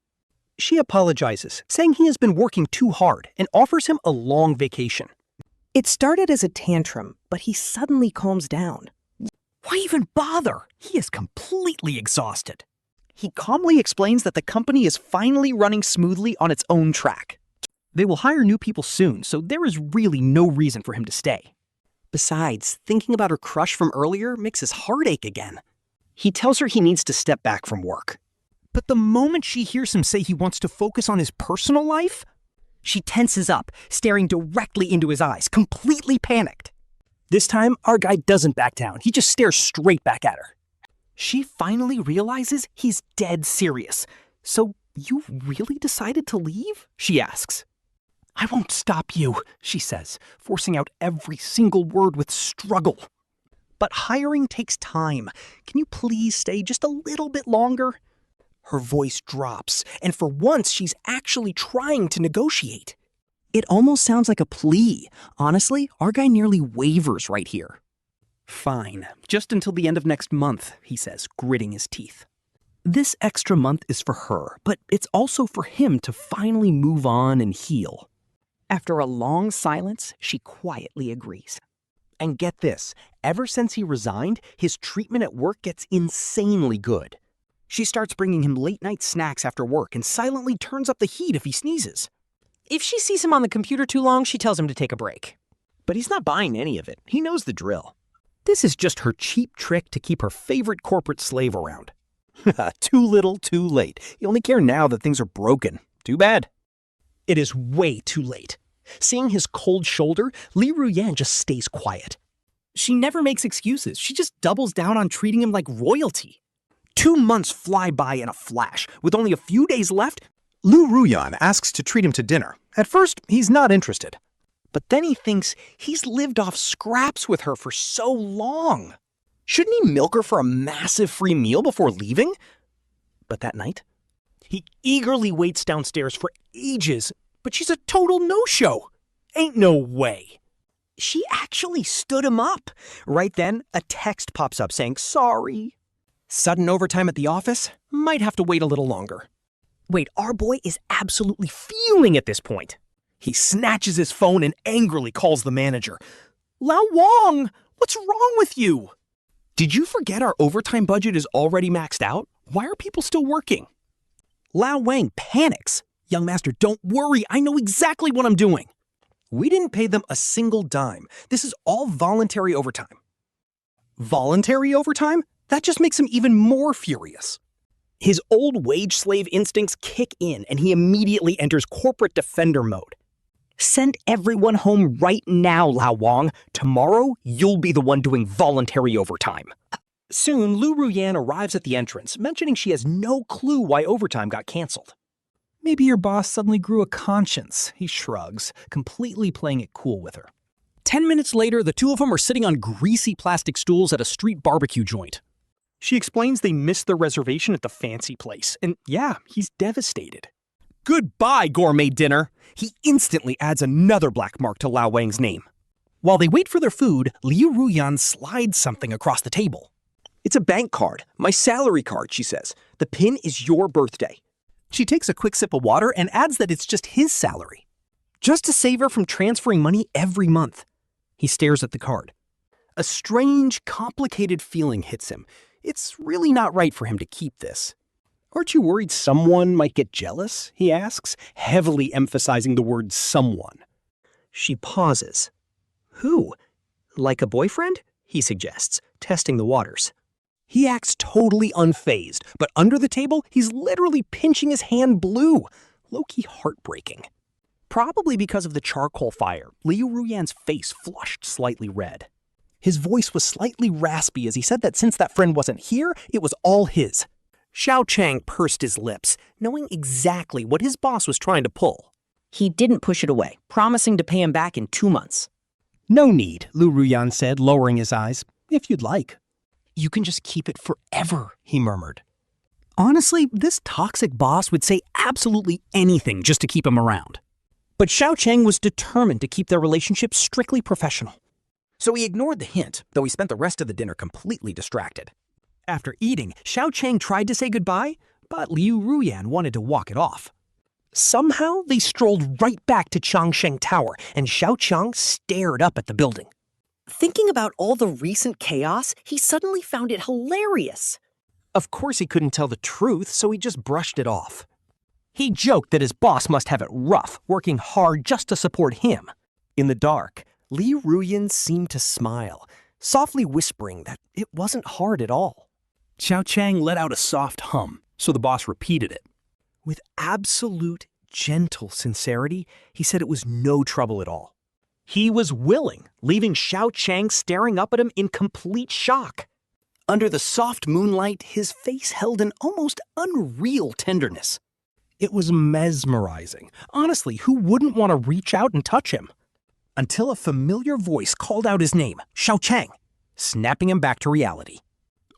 She apologizes, saying he has been working too hard, and offers him a long vacation. It started as a tantrum, but he suddenly calms down. Why even bother? He is completely exhausted. He calmly explains that the company is finally running smoothly on its own track. They will hire new people soon, so there is really no reason for him to stay. Besides, thinking about her crush from earlier makes his heart ache again. He tells her he needs to step back from work. But the moment she hears him say he wants to focus on his personal life, she tenses up, staring directly into his eyes, completely panicked. This time, our guy doesn't back down. He just stares straight back at her. She finally realizes he's dead serious. So, you really decided to leave? She asks. I won't stop you, she says, forcing out every single word with struggle. But hiring takes time. Can you please stay just a little bit longer? Her voice drops, and for once she's actually trying to negotiate. It almost sounds like a plea. Honestly, our guy nearly wavers right here. Fine, just until the end of next month, he says, gritting his teeth. This extra month is for her, but it's also for him to finally move on and heal. After a long silence, she quietly agrees. And get this, ever since he resigned, his treatment at work gets insanely good. She starts bringing him late-night snacks after work and silently turns up the heat if he sneezes. If she sees him on the computer too long, she tells him to take a break. But he's not buying any of it. He knows the drill. This is just her cheap trick to keep her favorite corporate slave around. Too little, too late. You only care now that things are broken. Too bad. It is way too late. Seeing his cold shoulder, Liu Ruyan just stays quiet. She never makes excuses. She just doubles down on treating him like royalty. 2 months fly by in a flash. With only a few days left, Liu Ruyan asks to treat him to dinner. At first, he's not interested. But then he thinks he's lived off scraps with her for so long. Shouldn't he milk her for a massive free meal before leaving? But that night, he eagerly waits downstairs for ages, but she's a total no-show. Ain't no way. She actually stood him up. Right then, a text pops up saying, sorry. Sudden overtime at the office? Might have to wait a little longer. Wait, our boy is absolutely fuming at this point. He snatches his phone and angrily calls the manager. Lao Wang, what's wrong with you? Did you forget our overtime budget is already maxed out? Why are people still working? Lao Wang panics. Young master, don't worry. I know exactly what I'm doing. We didn't pay them a single dime. This is all voluntary overtime. Voluntary overtime? That just makes him even more furious. His old wage slave instincts kick in, and he immediately enters corporate defender mode. Send everyone home right now, Lao Wang. Tomorrow, you'll be the one doing voluntary overtime. Soon, Liu Ruyan arrives at the entrance, mentioning she has no clue why overtime got canceled. Maybe your boss suddenly grew a conscience, he shrugs, completely playing it cool with her. 10 minutes later, the two of them are sitting on greasy plastic stools at a street barbecue joint. She explains they missed their reservation at the fancy place, and yeah, he's devastated. Goodbye, gourmet dinner! He instantly adds another black mark to Lao Wang's name. While they wait for their food, Liu Ruyan slides something across the table. It's a bank card, my salary card, she says. The pin is your birthday. She takes a quick sip of water and adds that it's just his salary. Just to save her from transferring money every month. He stares at the card. A strange, complicated feeling hits him. It's really not right for him to keep this. Aren't you worried someone might get jealous? He asks, heavily emphasizing the word someone. She pauses. Who? Like a boyfriend? He suggests, testing the waters. He acts totally unfazed, but under the table, he's literally pinching his hand blue. Low-key heartbreaking. Probably because of the charcoal fire, Liu Ruyan's face flushed slightly red. His voice was slightly raspy as he said that since that friend wasn't here, it was all his. He Qiang pursed his lips, knowing exactly what his boss was trying to pull. He didn't push it away, promising to pay him back in 2 months. No need, Liu Ruyan said, lowering his eyes. If you'd like. You can just keep it forever, he murmured. Honestly, this toxic boss would say absolutely anything just to keep him around. But He Qiang was determined to keep their relationship strictly professional. So he ignored the hint, though he spent the rest of the dinner completely distracted. After eating, He Qiang tried to say goodbye, but Liu Ruyan wanted to walk it off. Somehow, they strolled right back to Changsheng Tower, and He Qiang stared up at the building. Thinking about all the recent chaos, he suddenly found it hilarious. Of course he couldn't tell the truth, so he just brushed it off. He joked that his boss must have it rough, working hard just to support him. In the dark, Liu Ruyan seemed to smile, softly whispering that it wasn't hard at all. He Qiang let out a soft hum, so the boss repeated it. With absolute, gentle sincerity, he said it was no trouble at all. He was willing, leaving He Qiang staring up at him in complete shock. Under the soft moonlight, his face held an almost unreal tenderness. It was mesmerizing. Honestly, who wouldn't want to reach out and touch him? Until a familiar voice called out his name, He Qiang, snapping him back to reality.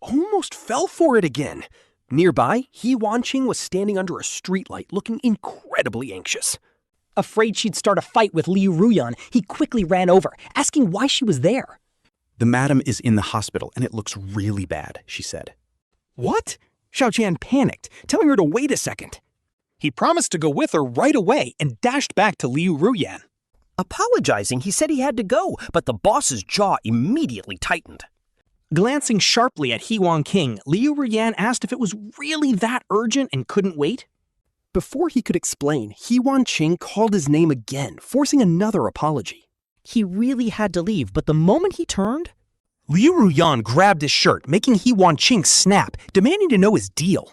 Almost fell for it again. Nearby, He Qiang was standing under a streetlight looking incredibly anxious. Afraid she'd start a fight with Liu Ruyan, he quickly ran over, asking why she was there. The madam is in the hospital and it looks really bad, she said. What? He Qiang panicked, telling her to wait a second. He promised to go with her right away and dashed back to Liu Ruyan. Apologizing, he said he had to go, but the boss's jaw immediately tightened. Glancing sharply at He Qiang, Liu Ruyan asked if it was really that urgent and couldn't wait. Before he could explain, He Qiang called his name again, forcing another apology. He really had to leave, but the moment he turned, Liu Ruyan grabbed his shirt, making He Qiang snap, demanding to know his deal.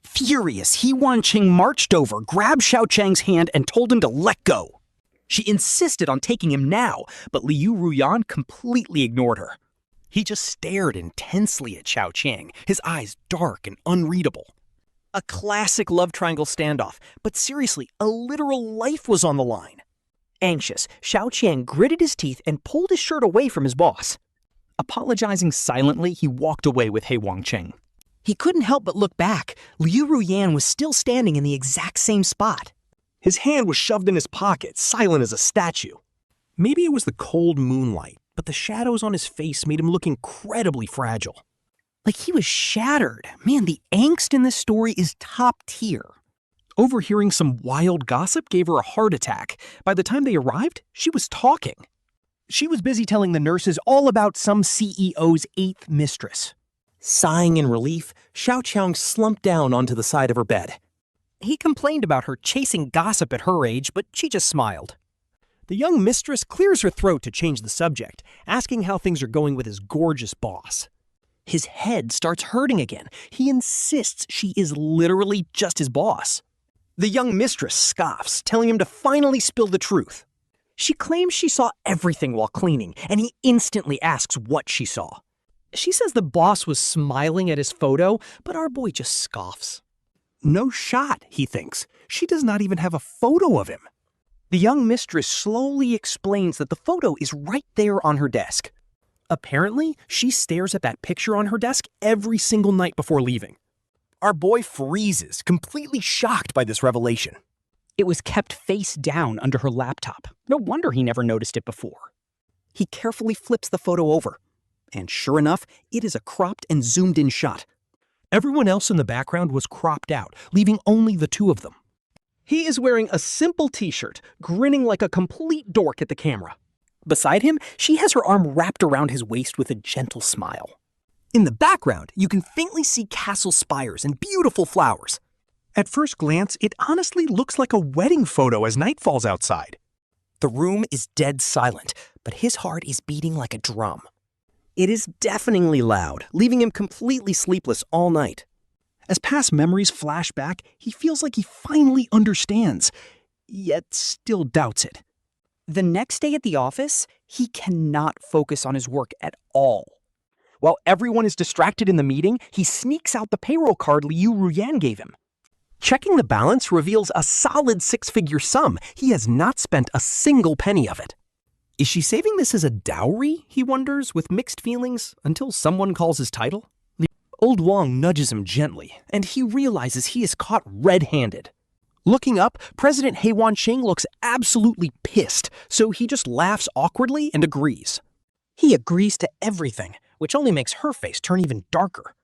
Furious, He Qiang marched over, grabbed He Qiang's hand, and told him to let go. She insisted on taking him now, but Liu Ruyan completely ignored her. He just stared intensely at He Qiang, his eyes dark and unreadable. A classic love triangle standoff, but seriously, a literal life was on the line. Anxious, He Qiang gritted his teeth and pulled his shirt away from his boss. Apologizing silently, he walked away with He Qiang. He couldn't help but look back. Liu Ruyan was still standing in the exact same spot. His hand was shoved in his pocket, silent as a statue. Maybe it was the cold moonlight, but the shadows on his face made him look incredibly fragile. Like he was shattered. Man, the angst in this story is top tier. Overhearing some wild gossip gave her a heart attack. By the time they arrived, she was talking. She was busy telling the nurses all about some CEO's 8th mistress. Sighing in relief, He Qiang slumped down onto the side of her bed. He complained about her chasing gossip at her age, but she just smiled. The young mistress clears her throat to change the subject, asking how things are going with his gorgeous boss. His head starts hurting again. He insists she is literally just his boss. The young mistress scoffs, telling him to finally spill the truth. She claims she saw everything while cleaning, and he instantly asks what she saw. She says the boss was smiling at his photo, but our boy just scoffs. No shot, he thinks. She does not even have a photo of him. The young mistress slowly explains that the photo is right there on her desk. Apparently, she stares at that picture on her desk every single night before leaving. Our boy freezes, completely shocked by this revelation. It was kept face down under her laptop. No wonder he never noticed it before. He carefully flips the photo over. And sure enough, it is a cropped and zoomed-in shot. Everyone else in the background was cropped out, leaving only the two of them. He is wearing a simple t-shirt, grinning like a complete dork at the camera. Beside him, she has her arm wrapped around his waist with a gentle smile. In the background, you can faintly see castle spires and beautiful flowers. At first glance, it honestly looks like a wedding photo as night falls outside. The room is dead silent, but his heart is beating like a drum. It is deafeningly loud, leaving him completely sleepless all night. As past memories flash back, he feels like he finally understands, yet still doubts it. The next day at the office, he cannot focus on his work at all. While everyone is distracted in the meeting, he sneaks out the payroll card Liu Ruyan gave him. Checking the balance reveals a solid six-figure sum. He has not spent a single penny of it. Is she saving this as a dowry, he wonders, with mixed feelings, until someone calls his title? Old Wang nudges him gently, and he realizes he is caught red-handed. Looking up, President He Qiang looks absolutely pissed, so he just laughs awkwardly and agrees. He agrees to everything, which only makes her face turn even darker.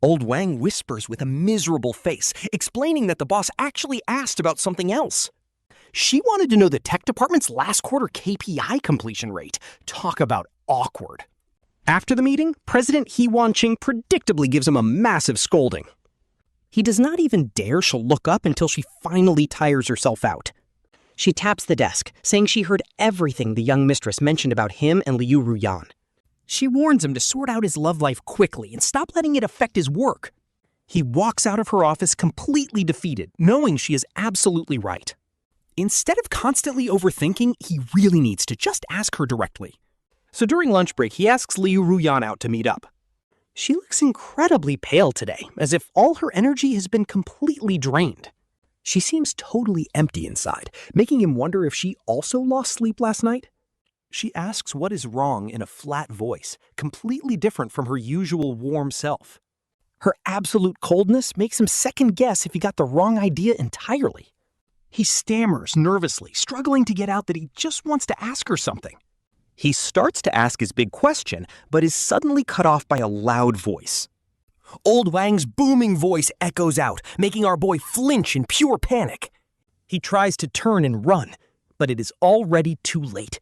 Old Wang whispers with a miserable face, explaining that the boss actually asked about something else. She wanted to know the tech department's last quarter KPI completion rate. Talk about awkward. After the meeting, President He Qiang predictably gives him a massive scolding. He does not even dare she'll look up until she finally tires herself out. She taps the desk, saying she heard everything the young mistress mentioned about him and Liu Ruyan. She warns him to sort out his love life quickly and stop letting it affect his work. He walks out of her office completely defeated, knowing she is absolutely right. Instead of constantly overthinking, he really needs to just ask her directly. So during lunch break, he asks Liu Ruyan out to meet up. She looks incredibly pale today, as if all her energy has been completely drained. She seems totally empty inside, making him wonder if she also lost sleep last night. She asks what is wrong in a flat voice, completely different from her usual warm self. Her absolute coldness makes him second-guess if he got the wrong idea entirely. He stammers nervously, struggling to get out that he just wants to ask her something. He starts to ask his big question, but is suddenly cut off by a loud voice. Old Wang's booming voice echoes out, making our boy flinch in pure panic. He tries to turn and run, but it is already too late.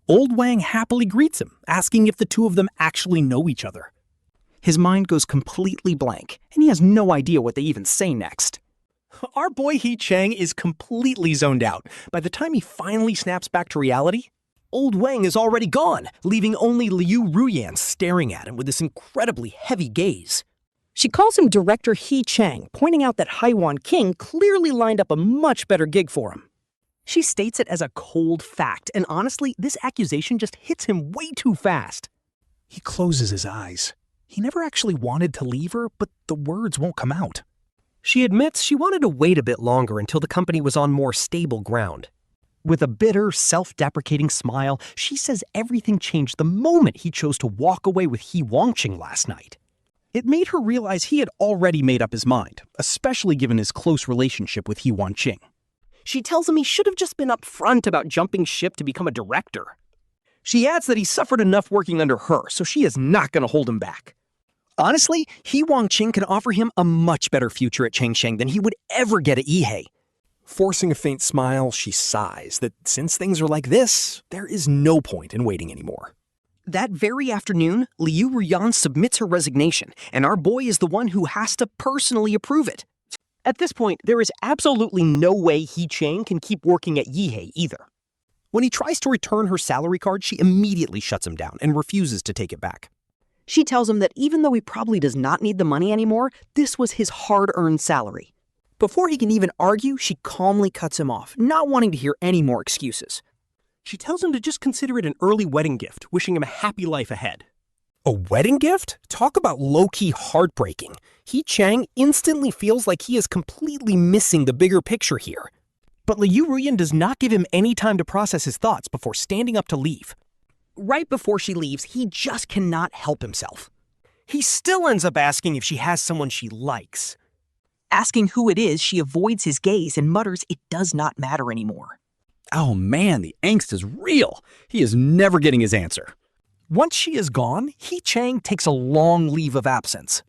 Old Wang happily greets him, asking if the two of them actually know each other. His mind goes completely blank, and he has no idea what they even say next. Our boy He Qiang is completely zoned out. By the time he finally snaps back to reality, Old Wang is already gone, leaving only Liu Ruyan staring at him with this incredibly heavy gaze. She calls him Director He Qiang, pointing out that He Qiang clearly lined up a much better gig for him. She states it as a cold fact, and honestly, this accusation just hits him way too fast. He closes his eyes. He never actually wanted to leave her, but the words won't come out. She admits she wanted to wait a bit longer until the company was on more stable ground. With a bitter, self-deprecating smile, she says everything changed the moment he chose to walk away with He Qiang last night. It made her realize he had already made up his mind, especially given his close relationship with He Qiang. She tells him he should have just been upfront about jumping ship to become a director. She adds that he suffered enough working under her, so she is not going to hold him back. Honestly, He Qiang can offer him a much better future at Changsheng than he would ever get at Yihei. Forcing a faint smile, she sighs that since things are like this, there is no point in waiting anymore. That very afternoon, Liu Ruyan submits her resignation, and our boy is the one who has to personally approve it. At this point, there is absolutely no way He Qiang can keep working at Yihei either. When he tries to return her salary card, she immediately shuts him down and refuses to take it back. She tells him that even though he probably does not need the money anymore, this was his hard-earned salary. Before he can even argue, she calmly cuts him off, not wanting to hear any more excuses. She tells him to just consider it an early wedding gift, wishing him a happy life ahead. A wedding gift? Talk about low-key heartbreaking. He Qiang instantly feels like he is completely missing the bigger picture here. But Liu Ruyan does not give him any time to process his thoughts before standing up to leave. Right before she leaves, he just cannot help himself. He still ends up asking if she has someone she likes. Asking who it is, she avoids his gaze and mutters it does not matter anymore. Oh man, the angst is real. He is never getting his answer. Once she is gone, He Qiang takes a long leave of absence.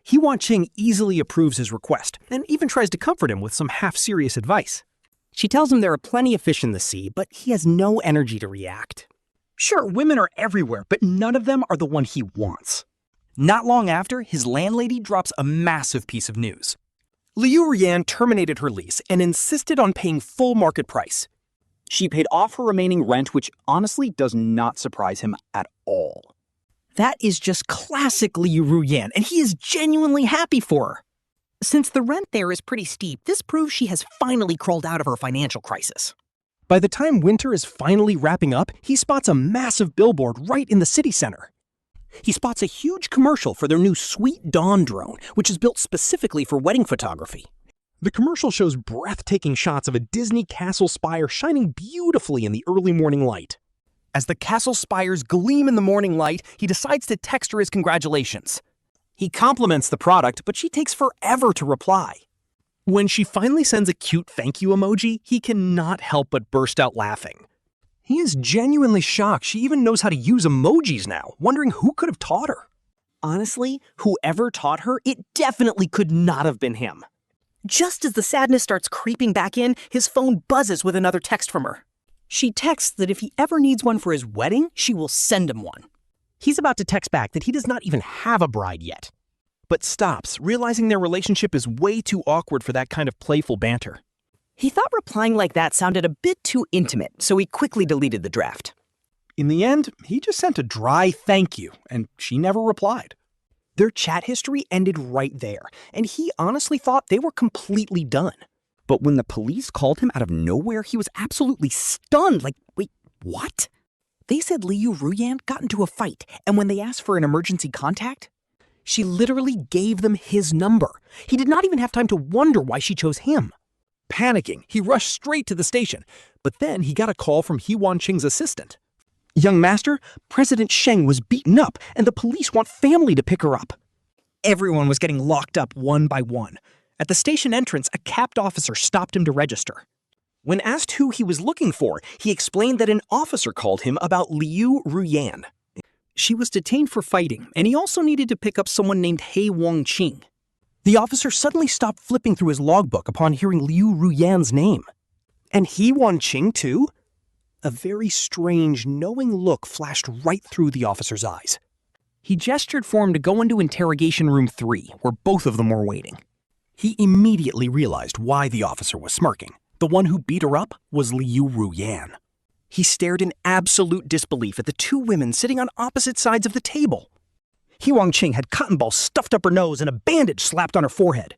He Qiang easily approves his request and even tries to comfort him with some half-serious advice. She tells him there are plenty of fish in the sea, but he has no energy to react. Sure, women are everywhere, but none of them are the one he wants. Not long after, his landlady drops a massive piece of news. Liu Ruyan terminated her lease and insisted on paying full market price. She paid off her remaining rent, which honestly does not surprise him at all. That is just classic Liu Ruyan, and he is genuinely happy for her. Since the rent there is pretty steep, this proves she has finally crawled out of her financial crisis. By the time winter is finally wrapping up, he spots a massive billboard right in the city center. He spots a huge commercial for their new Sweet Dawn drone, which is built specifically for wedding photography. The commercial shows breathtaking shots of a Disney castle spire shining beautifully in the early morning light. As the castle spires gleam in the morning light, he decides to text her his congratulations. He compliments the product, but she takes forever to reply. When she finally sends a cute thank you emoji, he cannot help but burst out laughing. He is genuinely shocked she even knows how to use emojis now, wondering who could have taught her. Honestly, whoever taught her, it definitely could not have been him. Just as the sadness starts creeping back in, his phone buzzes with another text from her. She texts that if he ever needs one for his wedding, she will send him one. He's about to text back that he does not even have a bride yet, but stops, realizing their relationship is way too awkward for that kind of playful banter. He thought replying like that sounded a bit too intimate, so he quickly deleted the draft. In the end, he just sent a dry thank you, and she never replied. Their chat history ended right there, and he honestly thought they were completely done. But when the police called him out of nowhere, he was absolutely stunned. Like, wait, what? They said Liu Ruyan got into a fight, and when they asked for an emergency contact, she literally gave them his number. He did not even have time to wonder why she chose him. Panicking, he rushed straight to the station, but then he got a call from He Qiang's assistant. Young master, President Sheng was beaten up, and the police want family to pick her up. Everyone was getting locked up one by one. At the station entrance, a capped officer stopped him to register. When asked who he was looking for, he explained that an officer called him about Liu Ruyan. She was detained for fighting, and he also needed to pick up someone named He Qiang. The officer suddenly stopped flipping through his logbook upon hearing Liu Ruyan's name. And He Qiang too? A very strange, knowing look flashed right through the officer's eyes. He gestured for him to go into interrogation room 3, where both of them were waiting. He immediately realized why the officer was smirking. The one who beat her up was Liu Ruyan. He stared in absolute disbelief at the two women sitting on opposite sides of the table. He Qiang had cotton balls stuffed up her nose and a bandage slapped on her forehead.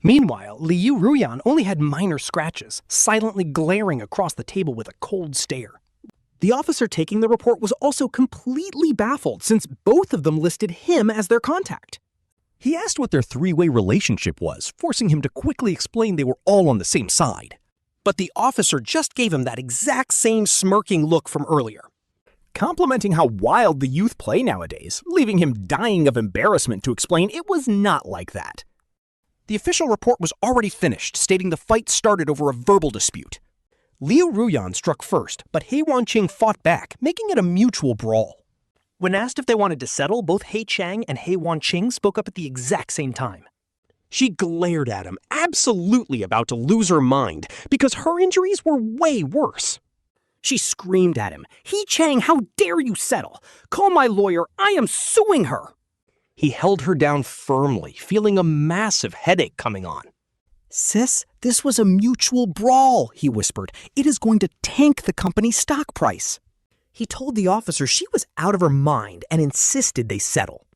Meanwhile, Liu Ruyan only had minor scratches, silently glaring across the table with a cold stare. The officer taking the report was also completely baffled since both of them listed him as their contact. He asked what their three-way relationship was, forcing him to quickly explain they were all on the same side. But the officer just gave him that exact same smirking look from earlier, complimenting how wild the youth play nowadays, leaving him dying of embarrassment to explain it was not like that. The official report was already finished, stating the fight started over a verbal dispute. Liu Ruyan struck first, but He Qiang fought back, making it a mutual brawl. When asked if they wanted to settle, both He Qiang and He Qiang spoke up at the exact same time. She glared at him, absolutely about to lose her mind, because her injuries were way worse. She screamed at him, "He Qiang, how dare you settle? Call my lawyer, I am suing her!" He held her down firmly, feeling a massive headache coming on. "Sis, this was a mutual brawl," he whispered. "It is going to tank the company's stock price." He told the officer she was out of her mind and insisted they settle.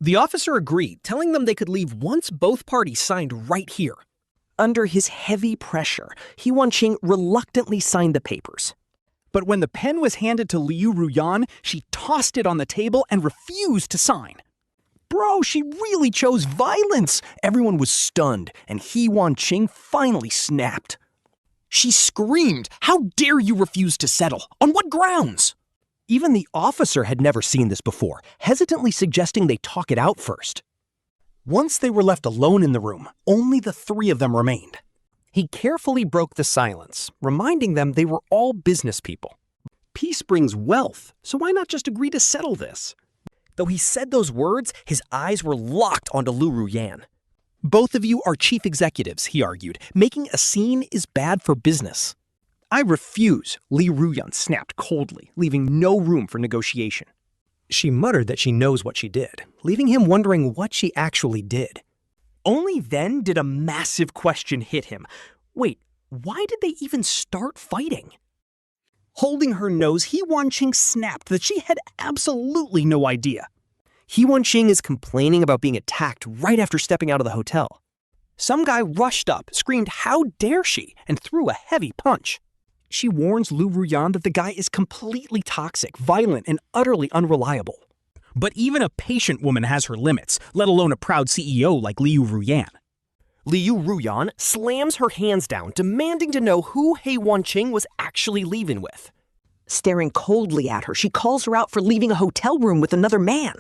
The officer agreed, telling them they could leave once both parties signed right here. Under his heavy pressure, He Qiang reluctantly signed the papers. But when the pen was handed to Liu Ruyan, she tossed it on the table and refused to sign. Bro, she really chose violence! Everyone was stunned, and He Qiang finally snapped. She screamed, "How dare you refuse to settle? On what grounds?" Even the officer had never seen this before, hesitantly suggesting they talk it out first. Once they were left alone in the room, only the three of them remained. He carefully broke the silence, reminding them they were all business people. Peace brings wealth, so why not just agree to settle this? Though he said those words, his eyes were locked onto Liu Ruyan. Both of you are chief executives, he argued. Making a scene is bad for business. I refuse, Liu Ruyan snapped coldly, leaving no room for negotiation. She muttered that she knows what she did, leaving him wondering what she actually did. Only then did a massive question hit him. Wait, why did they even start fighting? Holding her nose, He Qiang snapped that she had absolutely no idea. He Qiang is complaining about being attacked right after stepping out of the hotel. Some guy rushed up, screamed, "How dare she?" and threw a heavy punch. She warns Liu Ruyan that the guy is completely toxic, violent, and utterly unreliable. But even a patient woman has her limits, let alone a proud CEO like Liu Ruyan. Liu Ruyan slams her hands down, demanding to know who He Qiang was actually leaving with. Staring coldly at her, she calls her out for leaving a hotel room with another man.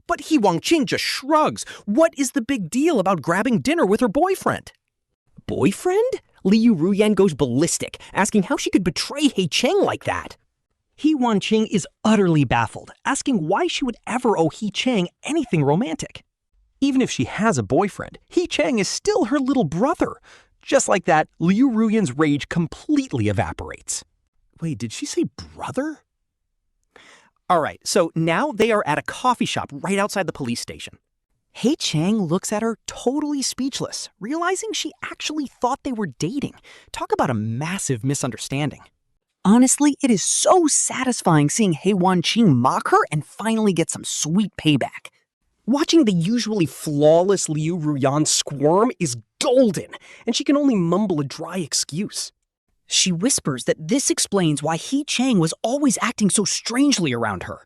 But He Qiang just shrugs. What is the big deal about grabbing dinner with her boyfriend? Boyfriend? Liu Ruyan goes ballistic, asking how she could betray He Qiang like that. He Qiang is utterly baffled, asking why she would ever owe He Qiang anything romantic. Even if she has a boyfriend, He Qiang is still her little brother. Just like that, Liu Ruyan's rage completely evaporates. Wait, did she say brother? All right, so now they are at a coffee shop right outside the police station. He Qiang looks at her totally speechless, realizing she actually thought they were dating. Talk about a massive misunderstanding. Honestly, it is so satisfying seeing He Qiang mock her and finally get some sweet payback. Watching the usually flawless Liu Ruyan squirm is golden, and she can only mumble a dry excuse. She whispers that this explains why He Qiang was always acting so strangely around her.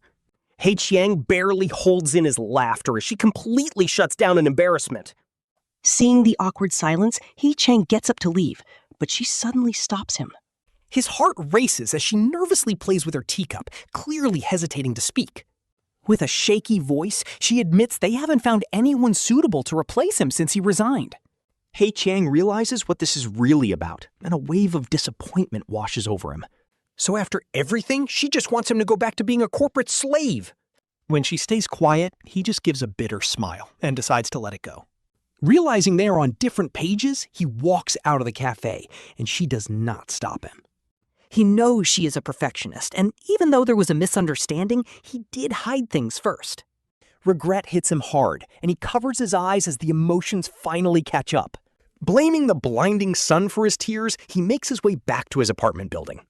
He Qiang barely holds in his laughter as she completely shuts down in embarrassment. Seeing the awkward silence, He Qiang gets up to leave, but she suddenly stops him. His heart races as she nervously plays with her teacup, clearly hesitating to speak. With a shaky voice, she admits they haven't found anyone suitable to replace him since he resigned. He Qiang realizes what this is really about, and a wave of disappointment washes over him. So after everything, she just wants him to go back to being a corporate slave. When she stays quiet, he just gives a bitter smile and decides to let it go. Realizing they are on different pages, he walks out of the cafe, and she does not stop him. He knows she is a perfectionist, and even though there was a misunderstanding, he did hide things first. Regret hits him hard, and he covers his eyes as the emotions finally catch up. Blaming the blinding sun for his tears, he makes his way back to his apartment building.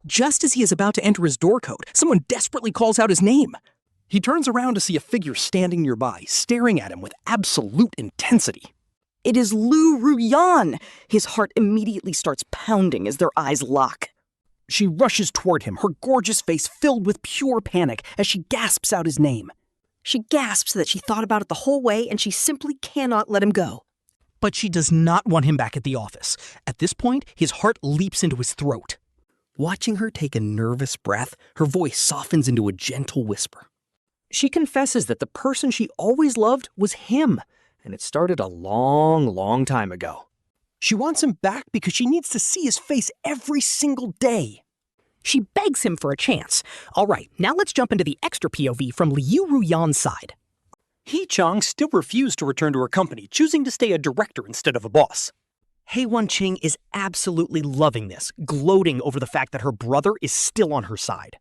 Just as he is about to enter his door code, someone desperately calls out his name. He turns around to see a figure standing nearby, staring at him with absolute intensity. It is Liu Ruyan! His heart immediately starts pounding as their eyes lock. She rushes toward him, her gorgeous face filled with pure panic as she gasps out his name. She gasps that she thought about it the whole way and she simply cannot let him go. But she does not want him back at the office. At this point, his heart leaps into his throat. Watching her take a nervous breath, her voice softens into a gentle whisper. She confesses that the person she always loved was him, and it started a long time ago. She wants him back because she needs to see his face every single day. She begs him for a chance. All right, now let's jump into the extra POV from Liu Ruyan's side. He Qiang still refused to return to her company, choosing to stay a director instead of a boss. He Qiang is absolutely loving this, gloating over the fact that her brother is still on her side.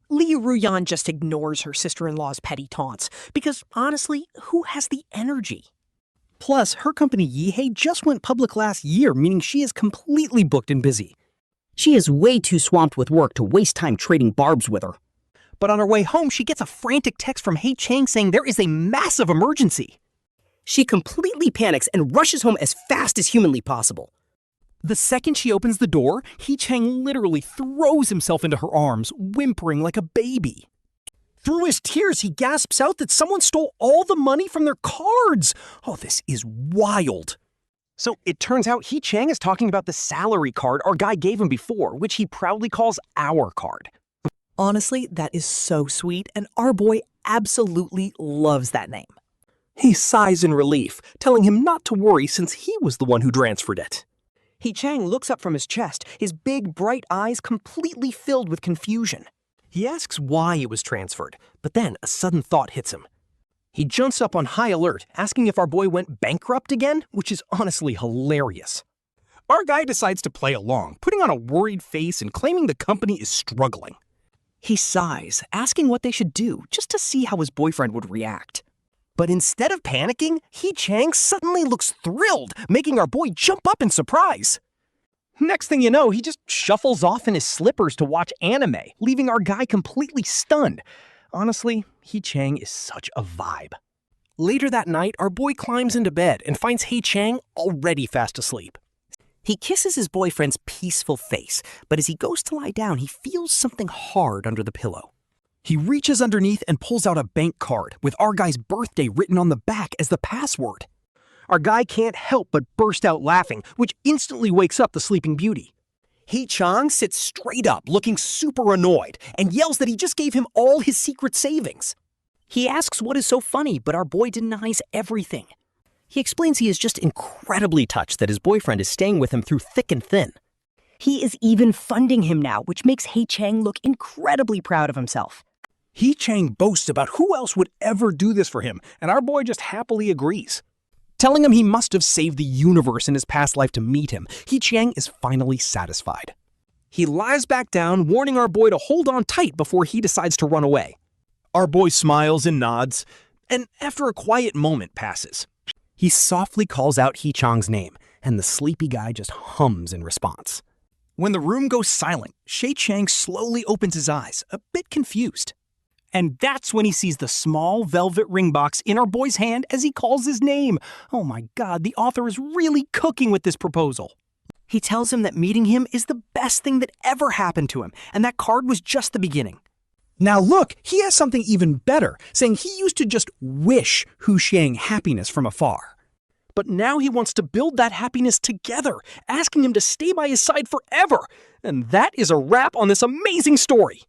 Liu Ruyan just ignores her sister-in-law's petty taunts, because honestly, who has the energy? Plus, her company Yihei just went public last year, meaning she is completely booked and busy. She is way too swamped with work to waste time trading barbs with her. But on her way home, she gets a frantic text from He Qiang saying there is a massive emergency. She completely panics and rushes home as fast as humanly possible. The second she opens the door, He Qiang literally throws himself into her arms, whimpering like a baby. Through his tears, he gasps out that someone stole all the money from their cards. Oh, this is wild. So it turns out He Qiang is talking about the salary card our guy gave him before, which he proudly calls our card. Honestly, that is so sweet, and our boy absolutely loves that name. He sighs in relief, telling him not to worry since he was the one who transferred it. He Qiang looks up from his chest, his big, bright eyes completely filled with confusion. He asks why it was transferred, but then a sudden thought hits him. He jumps up on high alert, asking if our boy went bankrupt again, which is honestly hilarious. Our guy decides to play along, putting on a worried face and claiming the company is struggling. He sighs, asking what they should do, just to see how his boyfriend would react. But instead of panicking, He Qiang suddenly looks thrilled, making our boy jump up in surprise. Next thing you know, he just shuffles off in his slippers to watch anime, leaving our guy completely stunned. Honestly, He Qiang is such a vibe. Later that night, our boy climbs into bed and finds He Qiang already fast asleep. He kisses his boyfriend's peaceful face, but as he goes to lie down, he feels something hard under the pillow. He reaches underneath and pulls out a bank card with our guy's birthday written on the back as the password. Our guy can't help but burst out laughing, which instantly wakes up the sleeping beauty. He Qiang sits straight up, looking super annoyed, and yells that he just gave him all his secret savings. He asks what is so funny, but our boy denies everything. He explains he is just incredibly touched that his boyfriend is staying with him through thick and thin. He is even funding him now, which makes He Qiang look incredibly proud of himself. He Qiang boasts about who else would ever do this for him, and our boy just happily agrees. Telling him he must have saved the universe in his past life to meet him, He Qiang is finally satisfied. He lies back down, warning our boy to hold on tight before he decides to run away. Our boy smiles and nods, and after a quiet moment passes, he softly calls out He Qiang's name, and the sleepy guy just hums in response. When the room goes silent, He Qiang slowly opens his eyes, a bit confused. And that's when he sees the small velvet ring box in our boy's hand as he calls his name. Oh my God, the author is really cooking with this proposal. He tells him that meeting him is the best thing that ever happened to him, and that card was just the beginning. Now look, he has something even better, saying he used to just wish He Qiang happiness from afar. But now he wants to build that happiness together, asking him to stay by his side forever. And that is a wrap on this amazing story.